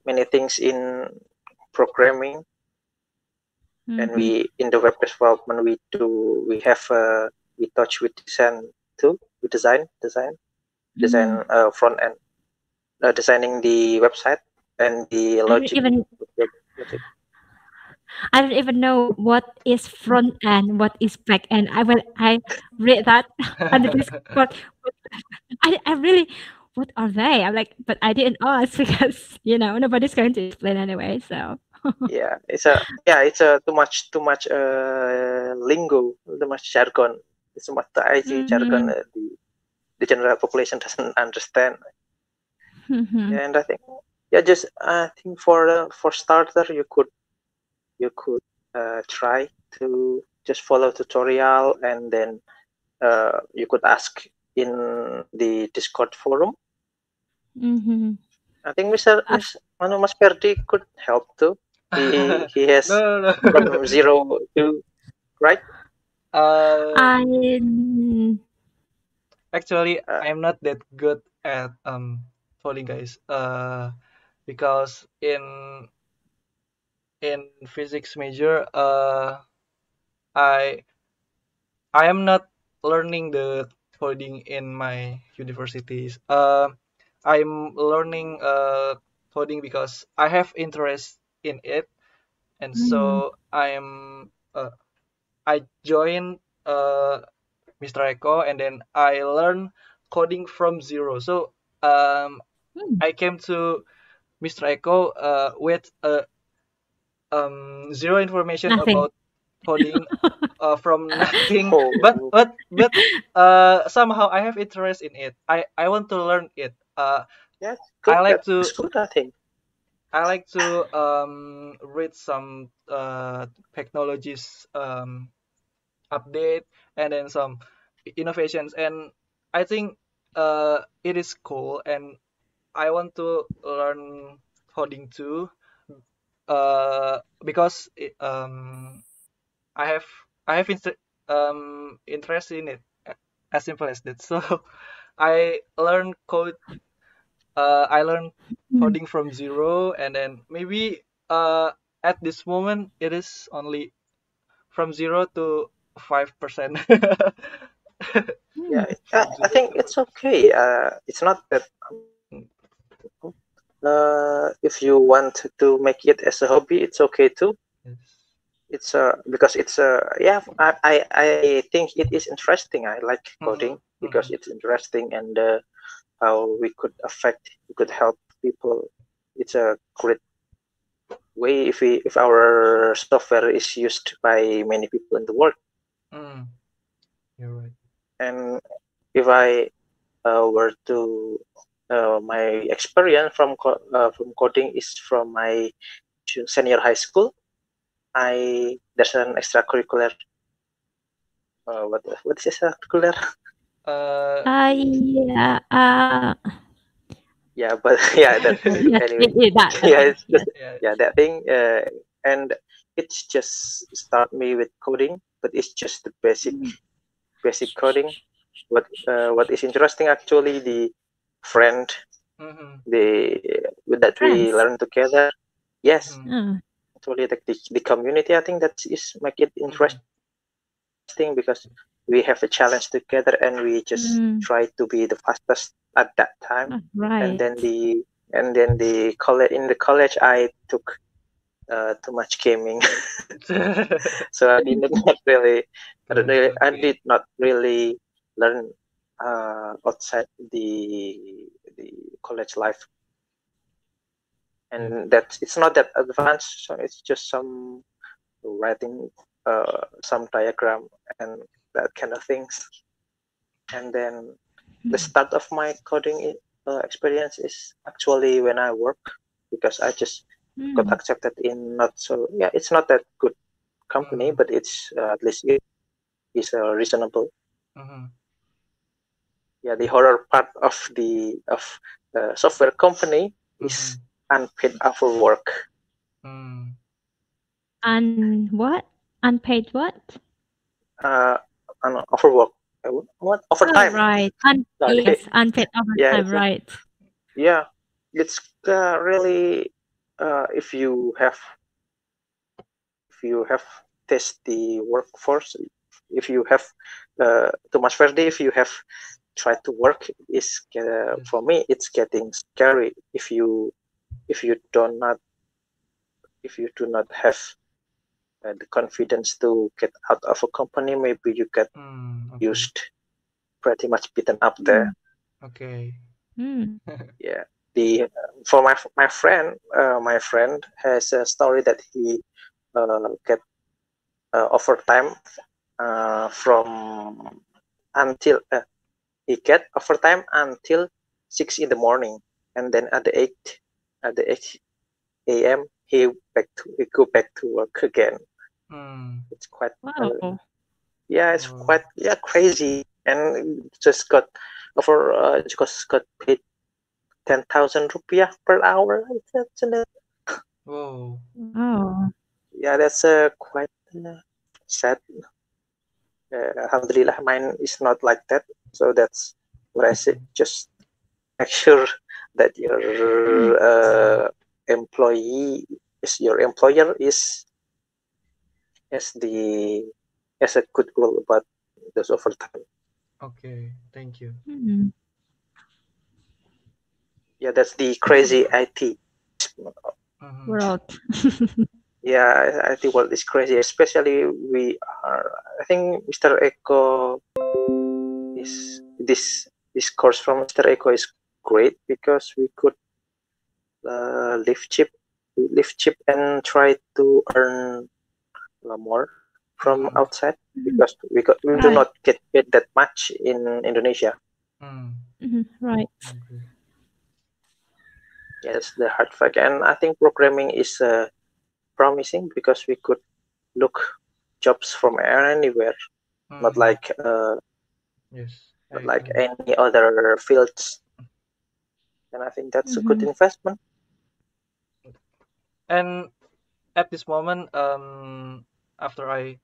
many things in programming, and in the web development we touch with design too. We design front end, designing the website and the logic. I don't even know what is front end, what is back end. I read that on the Discord. I really, what are they? I'm like, but I didn't ask because nobody's going to explain anyway. So it's too much lingo, too much jargon. It's too much the IT jargon. The general population doesn't understand. And I think I think for starter you could try to just follow tutorial, and then you could ask in the Discord forum. I think Mas Ferdi could help too. He has from 0 to, right? Actually, I'm not that good at coding, guys. Because in physics major, I am not learning the coding in my universities. I'm learning coding because I have interest in it, and so I joined Mr. Eko, and then I learned coding from zero. So I came to Mr. Eko with zero information about coding, from nothing. But somehow I have interest in it. I want to learn it. I like to. I like to read some technologies update, and then some innovations, and I think it is cool, and I want to learn coding too, because I have interest in it, as simple as that. So I learned coding from zero, and then maybe at this moment it is only from 0 to 5%. Yeah, I think it's okay. It's not that if you want to make it as a hobby, it's okay too. It's because it's I think it is interesting. I like coding because it's interesting, and how we could help people. It's a great way if our software is used by many people in the world. You're right. And if I were to my experience from coding is from my senior high school. There's an extracurricular. What is extracurricular? Yeah, but yeah, that anyway. That thing, and it's just start me with coding, but it's just the basic coding. What is interesting actually, the friend that we learn together. Yes, actually the community. I think that is make it interesting because we have a challenge together, and we just try to be the fastest at that time. And then the college I took too much gaming. So I did not really learn outside the college life, and it's not that advanced. So it's just some writing some diagram and that kind of things. And then the start of my coding experience is actually when I work, because I just got accepted in it's not that good company, but it's at least it is reasonable. Yeah, the horror part of the software company is unpaid after work. What? Unpaid what? Overwork. What? Overtime. Oh, right. Yes, unpaid overtime, right. Yeah, it's really if you have test the workforce, if you have too much Verdi, if you have tried to work, is for me it's getting scary if you do not have the confidence to get out of a company. Maybe you get used, pretty much beaten up there. Okay. Yeah, the for my friend has a story that he get overtime from until he get overtime until 6 in the morning, and then at the 8 a.m. he go back to work again. It's quite it's quite crazy, and just got paid 10,000 rupiah per hour. Isn't it? Whoa. Yeah, that's quite sad. Alhamdulillah, mine is not like that. So that's what I say. Just make sure that your employee is your employer is as a good rule about those overtime. Okay, thank you. Yeah, that's the crazy IT world. Yeah, IT world is crazy. Especially I think Mr. Eko is this course from Mr. Eko is great because we could live cheap and try to earn more from outside because we do not get paid that much in Indonesia. Right. Yeah, that's the hard fact, and I think programming is promising because we could look jobs from anywhere, not like any other fields, and I think that's a good investment. And at this moment, after I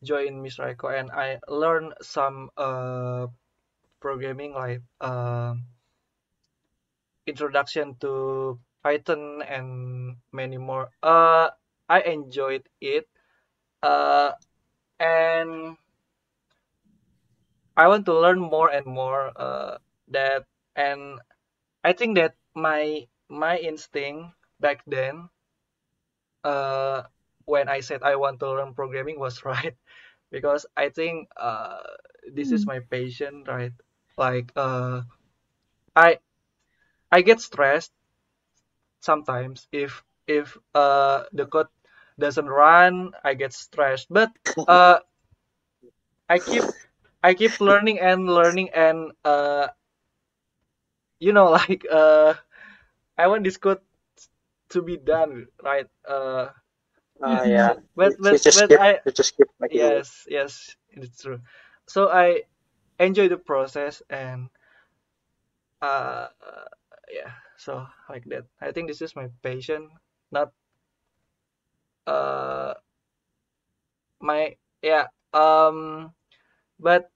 joined Mr. Eko and I learned some programming like introduction to Python and many more. I enjoyed it, and I want to learn more and more that, and I think that my instinct back then, when I said I want to learn programming was right, because I think this is my passion, right? Like I I get stressed sometimes if the code doesn't run. I get stressed, but I keep learning and learning, and like I want this code to be done, right? Yeah, but you just keep making it. Yes, it's true. So I enjoy the process, and uh yeah, so like that. I think this is my passion, not uh my yeah but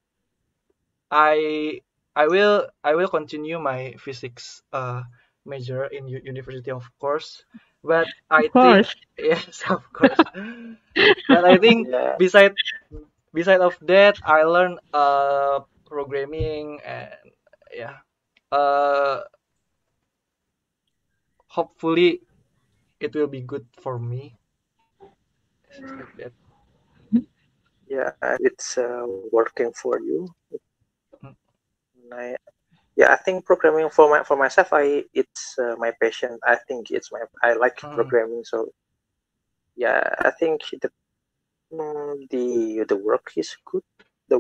I I will continue my physics major in university, of course, but I think yes, of course. But I think Yeah, beside of that, I learn programming, and yeah, uh hopefully it will be good for me. It's just like that. yeah, it's working for you. Mm. I, yeah, I think programming for myself, it's my passion. I think I like programming, so yeah, I think the work is good. The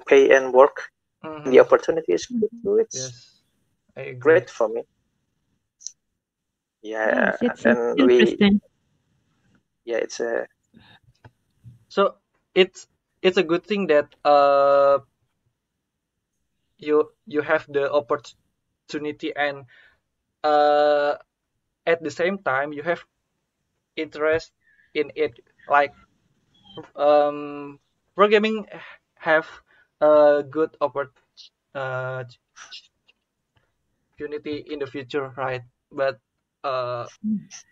pay and work, and the opportunity is good. So it's Yes, I agree. great for me. Yeah, Yes, it's and interesting. it's a So it's a good thing that you have the opportunity, and at the same time you have interest in it, like programming have a good opportunity in the future, right? But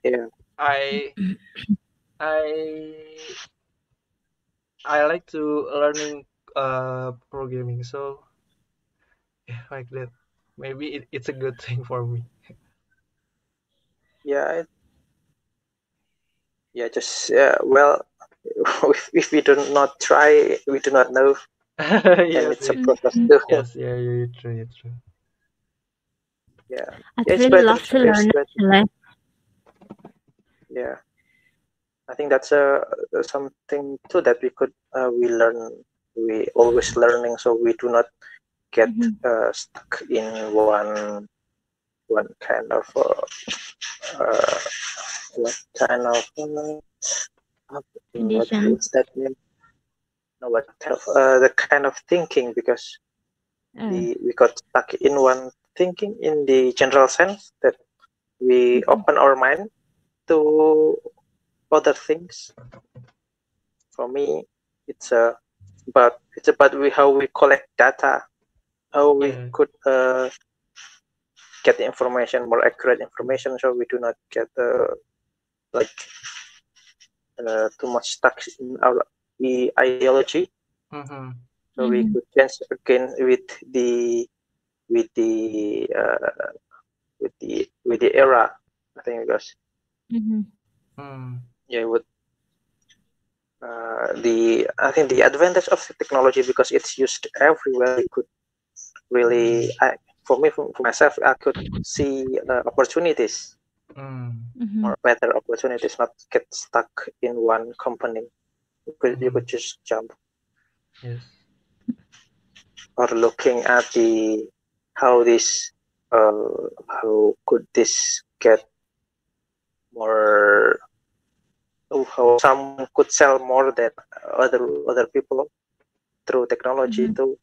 yeah. I I I like to learning programming, so yeah, like that. Maybe it's a good thing for me. Yeah, just well, if we do not try, we do not know, and Yes, it's a process too. yes, yeah, you're true, you're true. Yeah. I'd Yeah, it's really better. love to learn actually. Yeah, I think that's something too that we could we learn. We always learning, so we do not get stuck in one kind of what kind of Condition. what's that name? No, what kind of the kind of thinking, because we got stuck in one thinking in the general sense that we open our mind to other things. For me, it's about how we collect data, how we could get the information, more accurate information, so we do not get like too much stuck in our ideology. So we could change again with the era. I think, because yeah, with I think the advantage of the technology, because it's used everywhere, we could really for myself, I could see opportunities, or better opportunities, not get stuck in one company. You could just jump. Yes. Or looking at how could this get more, how someone could sell more than other people through technology too.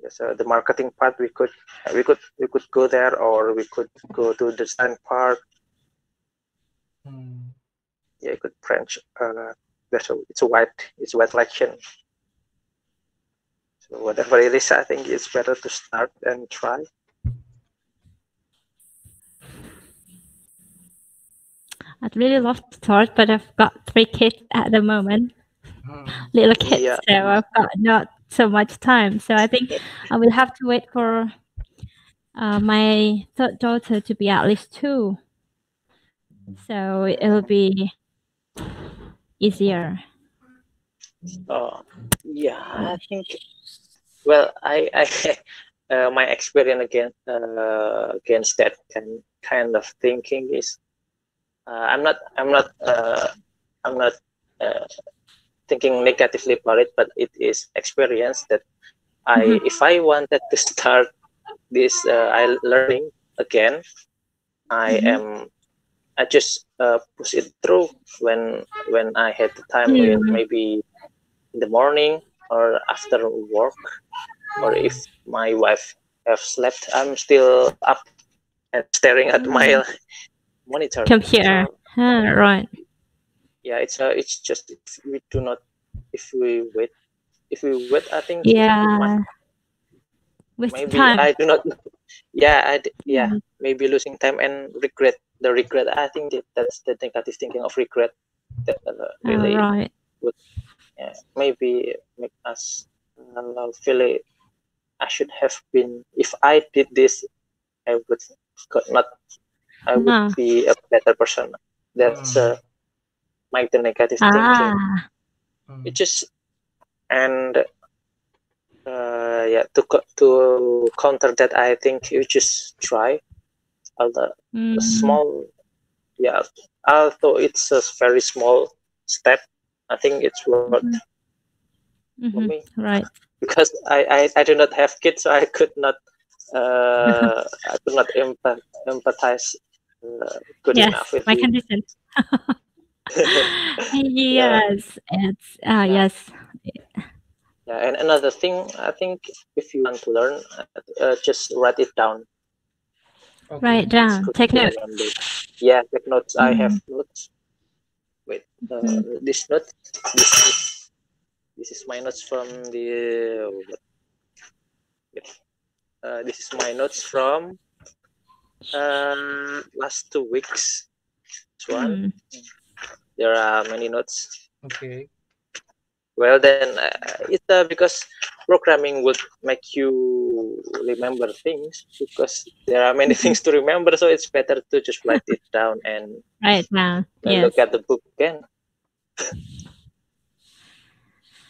Yes, the marketing part, we could go there, or we could go to the design part. Yeah, you could branch. It's a wide selection. So whatever it is, I think it's better to start and try. I'd really love to start, but I've got 3 kids at the moment, little kids, so I've got not so much time. So I think I will have to wait for my third daughter to be at least 2. So it'll be easier. Oh, yeah, I think. Well, I my experience against that kind of thinking is, I'm not thinking negatively about it, but it is experience that if I wanted to start this I learning again, I just push it through when I had the time, maybe in the morning or after work, or if my wife have slept, I'm still up and staring at my monitor. Computer. Right. Yeah, it's just, if we wait, I think maybe time. I do not. Yeah, maybe losing time and regret. The regret, I think that's the negative thinking of regret that really would maybe make us feel it. I should have been, if I did this, I would be a better person. That's the negative thinking. It just, and to counter that, I think you just try a small, although it's a very small step, I think it's worth for me. Right. Because I do not have kids, so I could not empathize good enough with my you. condition. Yes, it's yes. Yeah, and another thing, I think, if you want to learn, just write it down. Write down. Take notes. Yeah, take notes. I have notes. Wait, this note. This is my notes from the. This is my notes from last 2 weeks. This one. There are many notes. Okay. Well, then it's because programming would make you remember things, because there are many things to remember. So it's better to just write it down and look at the book again.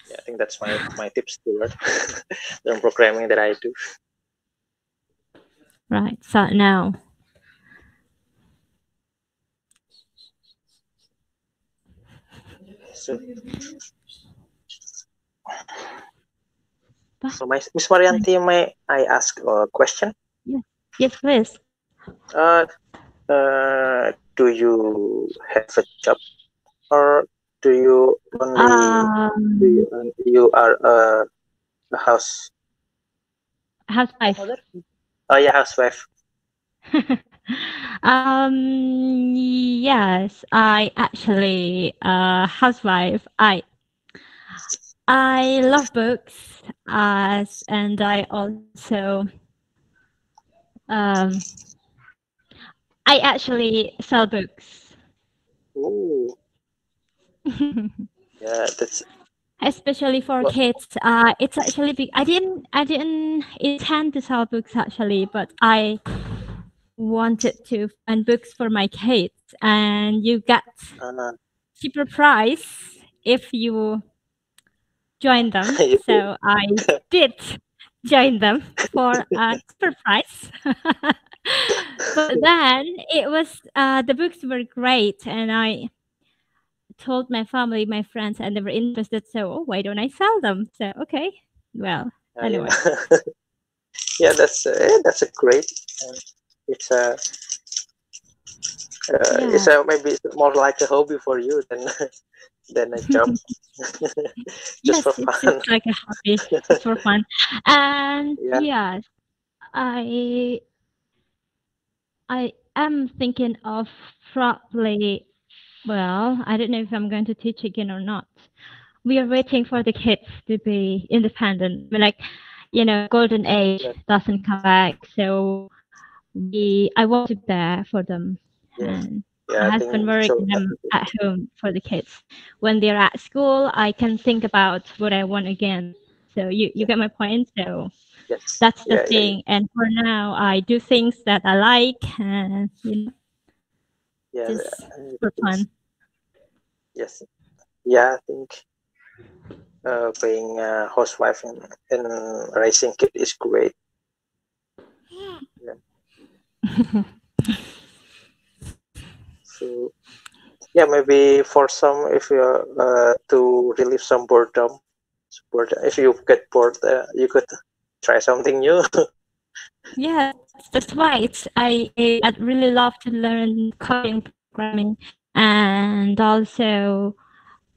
Yeah, I think that's my tips to learn programming that I do. Right. So now. So, Miss Marianti, may I ask a question? Yes. Yes, please. Do you have a job, or do you only you are a housewife? Oh yeah, housewife. Yes, I actually housewife. I love books, and I also um, I actually sell books. Ooh. Yeah, that's especially for kids. It's actually big. I didn't intend to sell books actually, but I wanted to find books for my kids, and you get cheaper price if you join them. So I did join them for a cheaper price. But then it was the books were great, and I told my family, my friends, and they were interested. So why don't I sell them? So okay, well, anyway. Yeah, that's a great. It's a it's a maybe more like a hobby for you than a job. Just for fun. It's like a hobby, just for fun. And yes, I am thinking of probably. Well, I don't know if I'm going to teach again or not. We are waiting for the kids to be independent. We're like, golden age doesn't come back, so I want to be there for them. And my husband working them at home for the kids. When they're at school, I can think about what I want again. So you get my point. So that's the thing. And for now, I do things that I like, and just for fun. Yes. Yeah, I think being a housewife and raising kids is great. Yeah. So yeah, maybe for some, if you to relieve some boredom, if you get bored, you could try something new. Yeah, that's why I'd really love to learn coding, programming, and also,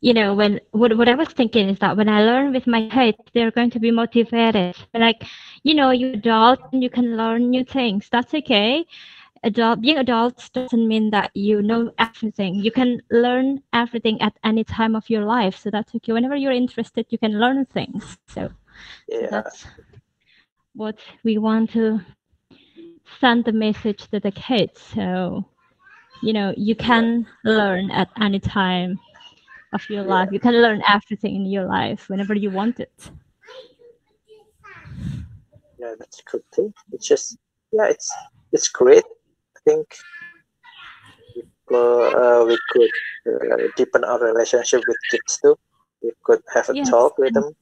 what I was thinking is that when I learn with my kids, they're going to be motivated. Like, you're adult and you can learn new things. That's okay. Being adult doesn't mean that you know everything. You can learn everything at any time of your life. So that's okay. Whenever you're interested, you can learn things. So that's what we want to send the message to the kids. So, you can learn at any time of your life. You can learn everything in your life whenever you want it. Yeah, that's a good thing. It's just, it's great. I think we could deepen our relationship with kids too. We could have a talk with them.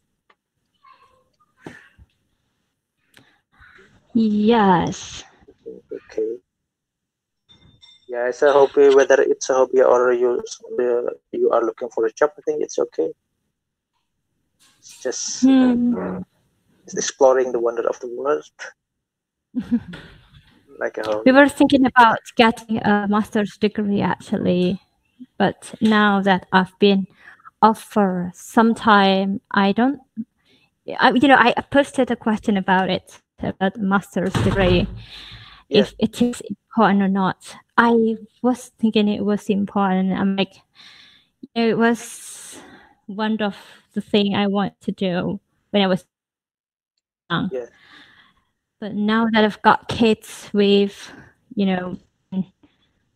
Yes. Okay. Yeah, it's a hobby. Whether it's a hobby or you are looking for a job, I think it's okay. It's just it's exploring the wonder of the world. Like a hobby. We were thinking about getting a master's degree actually, but now that I've been off for some time, I posted a question about it, about the master's degree, if it is important or not. I was thinking it was important. I'm like, it was one of the thing I want to do when I was young. Yeah. But now that I've got kids with,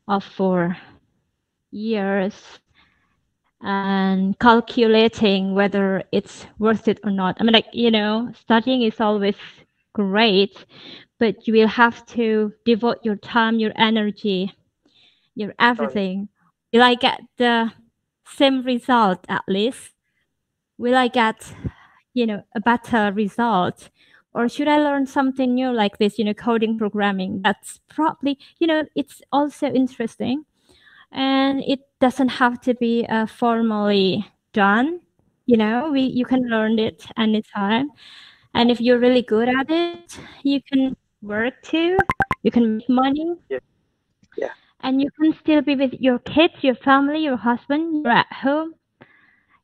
off for years and calculating whether it's worth it or not. I mean, like, studying is always great, but you will have to devote your time, your energy, your everything. Will I get the same result at least? Will I get, a better result Or should I learn something new like this, coding, programming? That's probably, it's also interesting. And it doesn't have to be formally done. You can learn it anytime. And if you're really good at it, you can work too. You can make money. Yeah. And you can still be with your kids, your family, your husband. You're at home.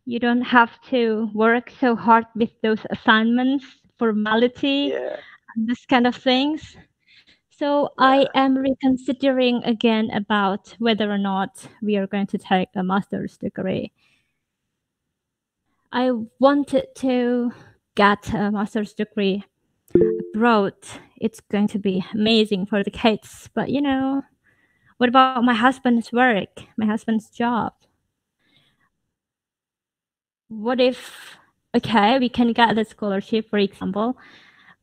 You don't have to work so hard with those assignments, formality, and this kind of things. So I am reconsidering again about whether or not we are going to take a master's degree. I wanted to get a master's degree abroad. It's going to be amazing for the kids. But what about my husband's work, my husband's job? What if, okay, we can get the scholarship, for example,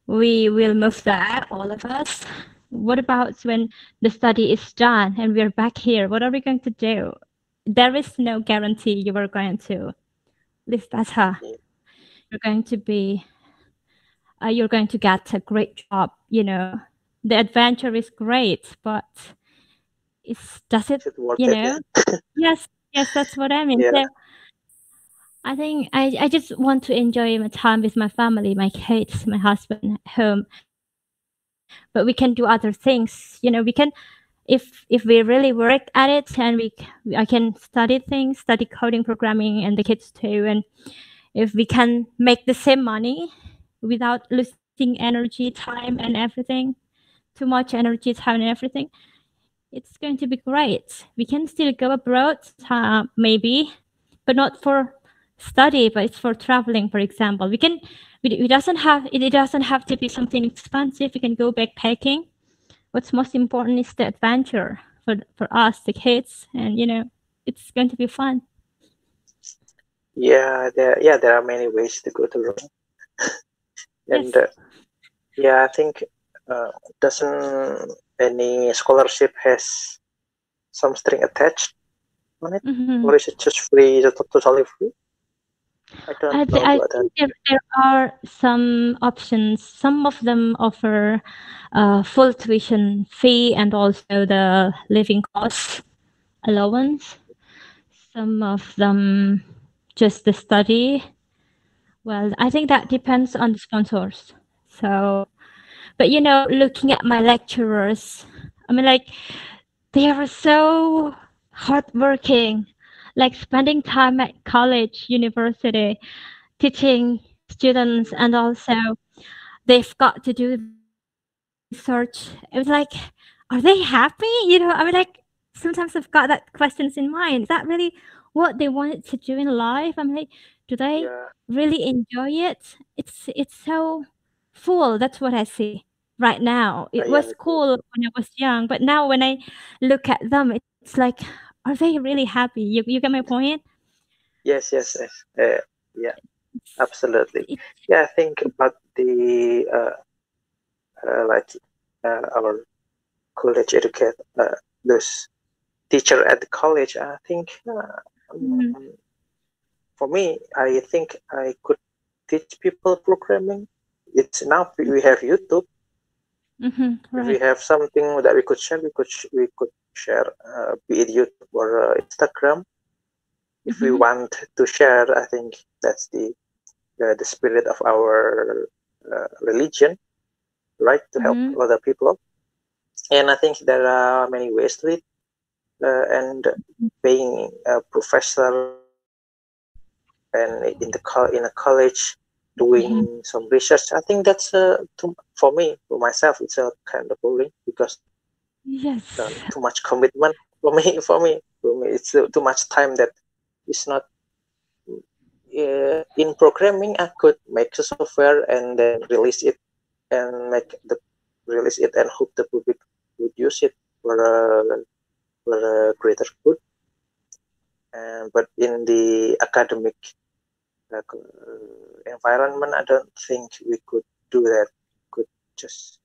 we will move there, all of us. What about when the study is done and we're back here? What are we going to do? There is no guarantee you are going to live better. You're going to be, you're going to get a great job. The adventure is great, but does it, yes, that's what I mean. So I think I just want to enjoy my time with my family, my kids, my husband at home. But we can do other things. We can, if we really work at it, and I can study things, study coding, programming, and the kids too. And if we can make the same money without losing energy, time, and everything, too much energy, time, and everything, it's going to be great. We can still go abroad, maybe, but not for study, but it's for traveling, for example. We can. It doesn't have. It doesn't have to be something expensive. We can go backpacking. What's most important is the adventure for us, the kids, and it's going to be fun. There are many ways to go to Rome. And I think doesn't any scholarship has some string attached on it, or is it just free, totally free? I don't know. I think there are some options. Some of them offer full tuition fee and also the living cost allowance. Some of them just the study. Well, I think that depends on the sponsors. So, but looking at my lecturers, I mean, like, they are so hardworking, like spending time at college, university, teaching students, and also they've got to do research. It was like, are they happy? I mean, like, sometimes I've got that questions in mind. Is that really what they wanted to do in life? I mean, like, do they really enjoy it? It's so full. That's what I see right now. It was cool when I was young, but now when I look at them, it's like, are they really happy? You get my point? Yes. Yeah, absolutely. Yeah, I think about the our college educate those teacher at the college. I think for me, I think I could teach people programming. It's enough. We have YouTube. Right. If we have something that we could share, we could share, be it YouTube or Instagram. If we want to share, I think that's the spirit of our religion, right? To help other people. And I think there are many ways to it. And being a professor and in a college doing some research, I think that's for me, for myself, it's a kind of boring because too much commitment for me. It's too much time that is not. In programming, I could make a software and then release it and hope the public would use it for a greater good. But in the academic environment, I don't think we could do that. Could just,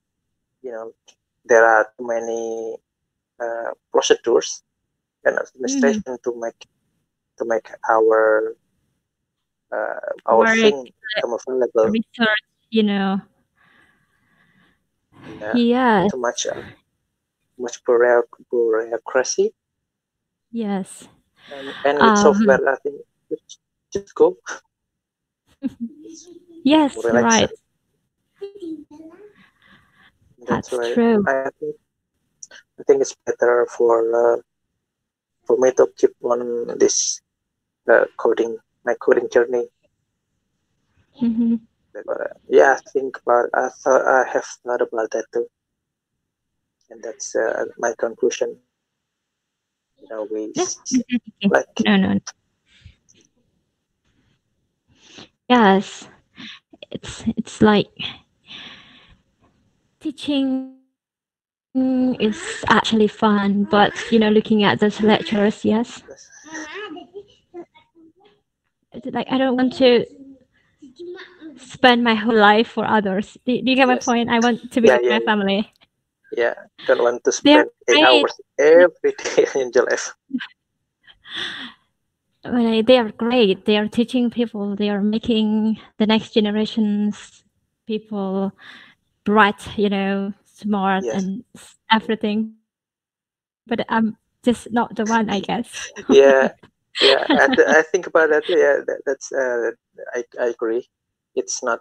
there are too many procedures and administration to make our thing become available. Research, Yes. too much bureaucracy. Yes. And with software, I think just go. Yes, Relax. right. That's why true. I think it's better for me to keep on this my coding journey. Mm-hmm. Yeah, I have thought about that too, and that's my conclusion. Yeah. Like No. Yes. It's like teaching is actually fun, but looking at those lecturers, yes. It's like I don't want to spend my whole life for others. Do you get my yes, point? I want to be with my family. yeah. Don't want to They're spend 8 hours great. every day in your life. They are great. They are teaching people. They are making the next generations people bright, smart Yes. and everything. But I'm just not the one, I guess. Yeah, yeah. I think about that. Yeah, that's I agree. It's not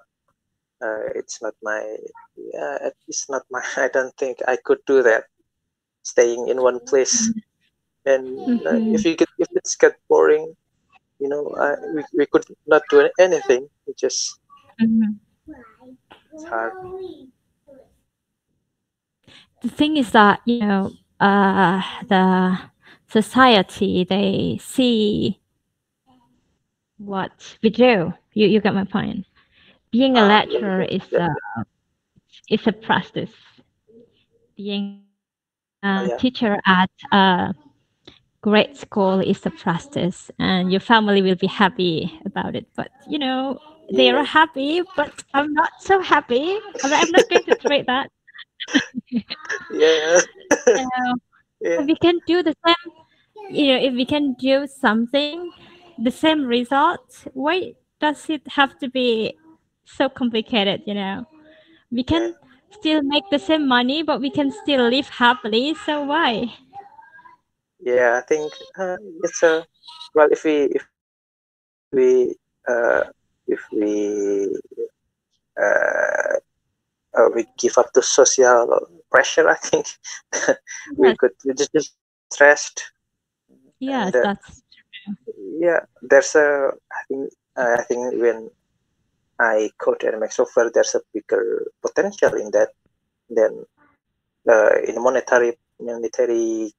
it's not my it's not my. I don't think I could do that. Staying in one place, and if it's get boring, we could not do anything. We just it's hard. The thing is that the society, they see what we do. You get my point. Being a lecturer is a practice. Being a Yeah, teacher at a grade school is a practice, and your family will be happy about it. But they are yeah, happy, but I'm not so happy. I'm not going to trade that. yeah, So yeah, if we can do the same, if we can do something, the same result, why does it have to be so complicated? We yeah, can still make the same money, but we can still live happily. So why? yeah. I think it's a well. Uh, if uh, we give up to social pressure, I think we Yes, could we just stressed. And yes, that's yeah, there's a I think when I code and make software, there's a bigger potential in that than in monetary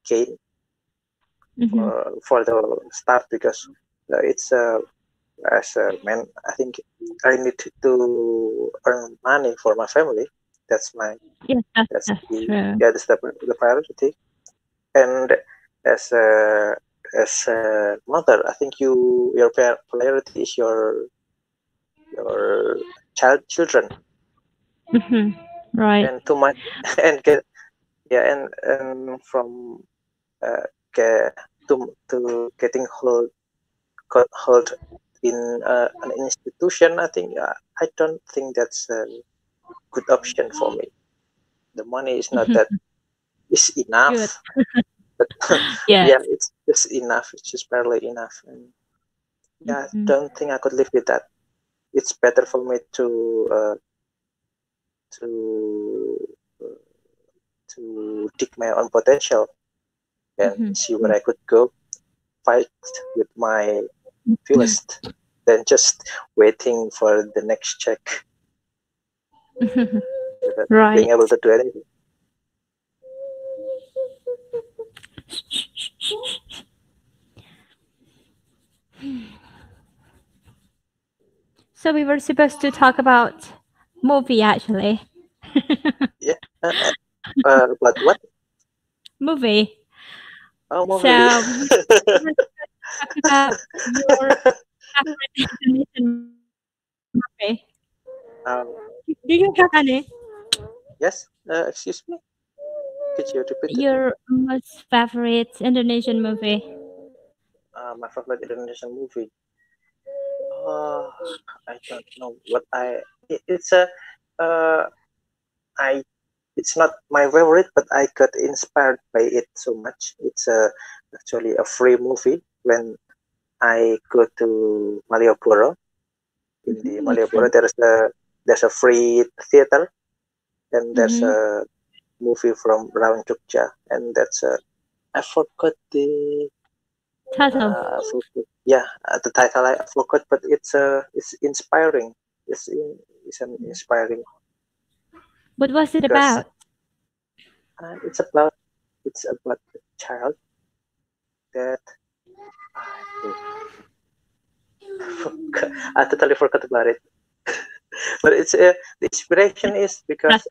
gain mm-hmm. for the start, because it's as a man, I think I need to earn money for my family. That's my Yes, that's that's the true. yeah, that's the priority. And as a mother, I think your priority is your children, Mm-hmm. Right. and too much and get yeah and from uh, get to getting hold in an institution. I think I don't think that's a good option for me. The money is not that is Good. enough, but Yes. yeah, it's just enough. It's just barely enough, and yeah, I Mm-hmm. don't think I could live with that. It's better for me to uh, to dig my own potential and see where Mm-hmm. I could go, fight with my fullest, than just waiting for the next check without Right. being able to do anything. So we were supposed to talk about movie actually. Yeah, but what? Movie. Oh, movie. So we were talk about your favorite Indonesian movie. um, Do you have any? yes. Excuse me. Could you repeat it? Your most favorite Indonesian movie? My favorite Indonesian movie. Oh, I don't know what it's a. Uh, I it's not my favorite, but I got inspired by it so much. It's actually a free movie when I go to Malioboro. In the Malioboro, there's a free theater, and there's a movie from around Jogja, and that's I forgot the title. The title I forgot, but it's inspiring. It's an inspiring. What was it about? It's about a child that I totally forgot about it. But it's the inspiration is because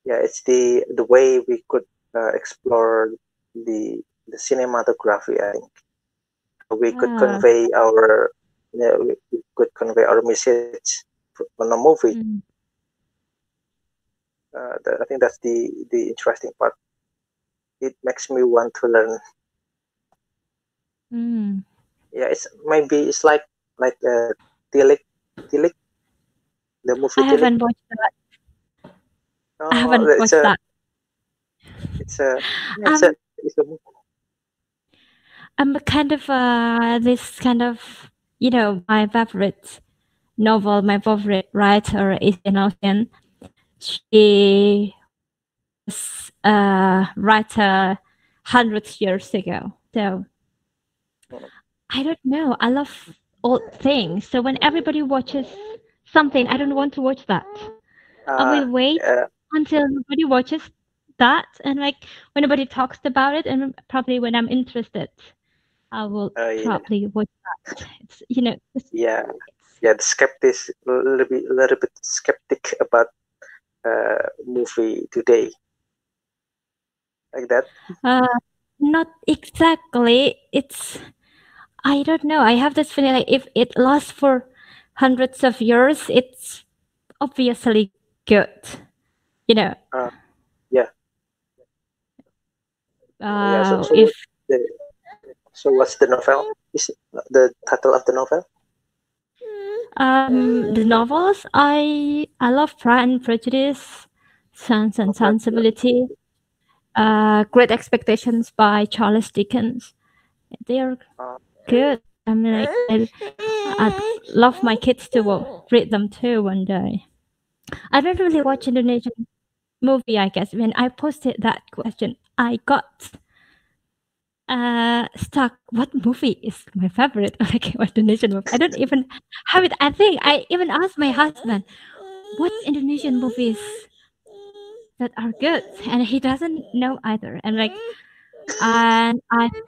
it's the way we could explore the cinematography. I think we could convey our message on a movie. I think that's the interesting part. It makes me want to learn. Yeah, it's like Tilik, the movie. I haven't watched that. I haven't watched that. It's a movie. I'm kind of this kind of, you know, my favorite novel, my favorite writer is Jane Austen. She was a writer hundreds years ago. So I don't know. I love old things. So when everybody watches something, I don't want to watch that. I will wait until nobody watches that, and like when nobody talks about it, and probably when I'm interested, I will probably watch that. It's the skeptic, a little bit skeptic about movie today, like that. Not exactly. It's I don't know. I have this feeling like if it lasts for hundreds of years, it's obviously good. You know. So what's the novel? Is it the title of the novel? The novels I love Pride and Prejudice, Sense and Sensibility, Great Expectations by Charles Dickens. They are good. I mean, like, I'd love my kids to read them too one day. I don't really watch Indonesian movie. I guess when I posted that question, I got stuck. What movie is my favorite? Like what Indonesian movie? I don't even have it. I think I even asked my husband, "What Indonesian movies that are good?" And he doesn't know either. And I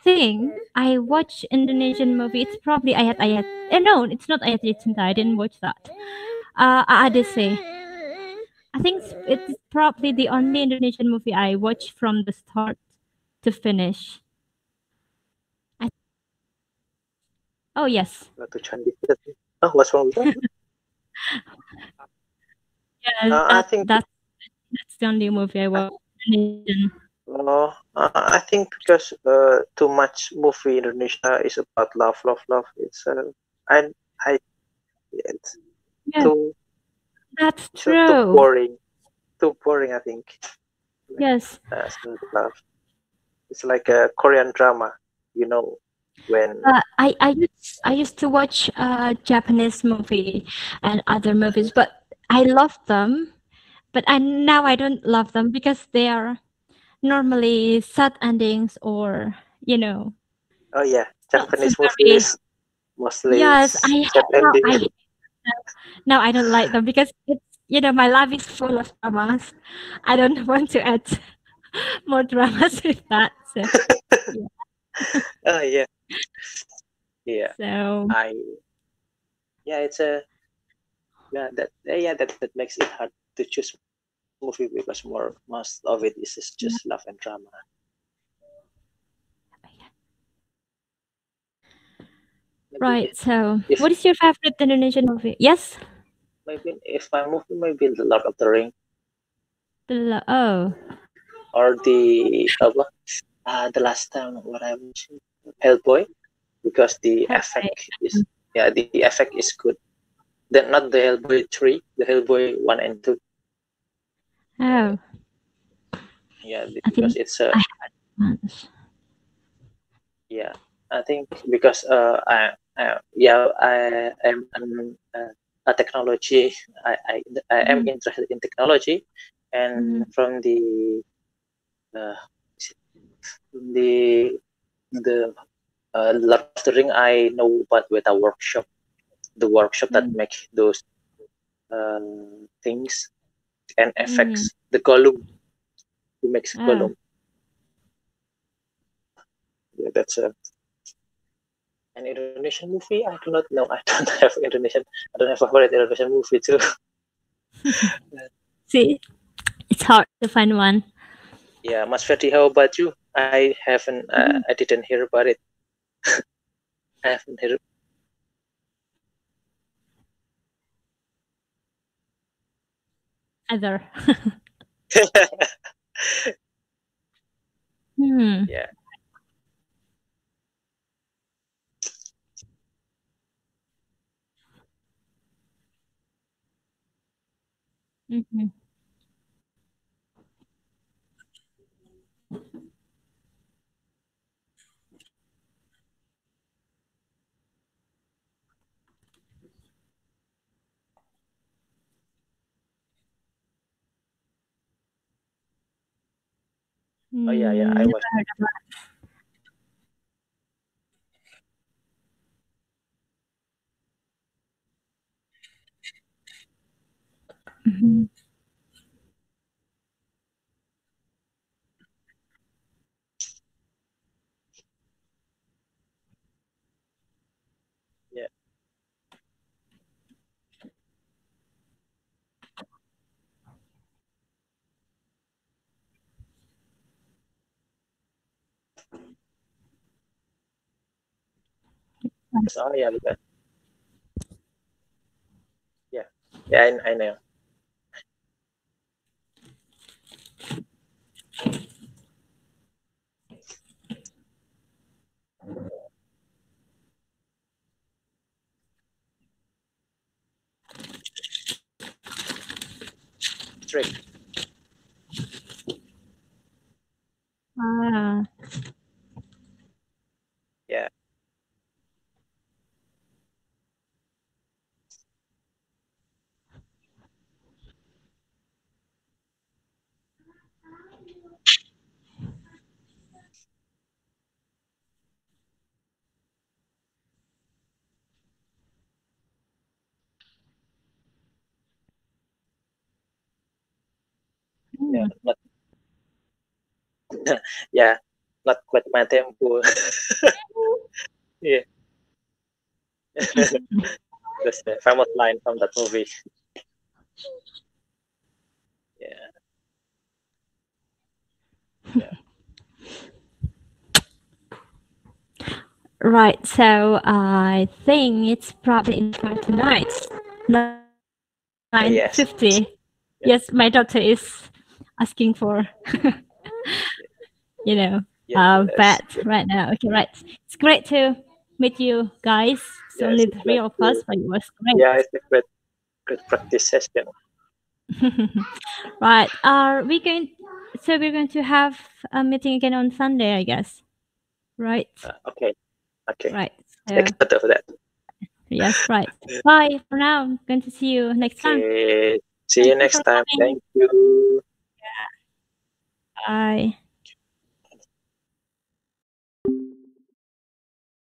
think I watch Indonesian movie. It's probably Ayat-Ayat. No, it's not Ayat-Ayat Cinta. I didn't watch that. Adese. I think it's probably the only Indonesian movie I watch from the start to finish. Oh yes. Oh, what's wrong with that? Yeah, I think that's the only movie I watch. I think because too much movie in Indonesia is about love. It's it's too. That's true. Too boring. I think. Yes. Love. It's like a Korean drama, you know. When I used to watch Japanese movie and other movies, but I love them. But now I don't love them because they are normally sad endings or Oh yeah, Japanese movies mostly sad ending. Now I don't like them because it's my life is full of dramas. I don't want to add more dramas with that. So, oh yeah. Yeah. So it's a that makes it hard to choose movie because most of it is just love and drama. Right. So, what is your favorite Indonesian movie? Yes. Maybe if my movie, maybe The Lord of the Ring. Or the last time what I watched, Hellboy, because the effect is good. Then not the Hellboy 3, the Hellboy 1 and 2. Oh. Yeah, because it's a. Yeah, I think because I am a technology. I am interested in technology, and from the Lord of the Ring, I know about with a workshop, the workshop that makes those things and effects. The Gollum, who makes Gollum. Yeah, that's an Indonesian movie. I do not know. I don't have Indonesian. I don't have a favorite Indonesian movie too. See, it's hard to find one. Yeah, Mas Ferdi, how about you? I haven't. I didn't hear about it. I haven't heard. Other. Yeah. Oh yeah, I was. Yeah. Oh yeah, because. Yeah, I know. Strict. Yeah. Yeah, not. Yeah, not quite my tempo. Yeah. That's the famous line from that movie. Yeah. Yeah. Right, so I think it's probably for tonight. 9:50. Yes, my daughter is asking for, bed right now. Okay, right. It's great to meet you guys. It's only the three of us, but it was great. Yeah, it's a great practice session. Right. We're going to have a meeting again on Sunday, I guess. Right. Okay. Right. So, excited for that. Yes, right. Bye for now. I'm going to see you next time. See you next time. Thank you. Bye.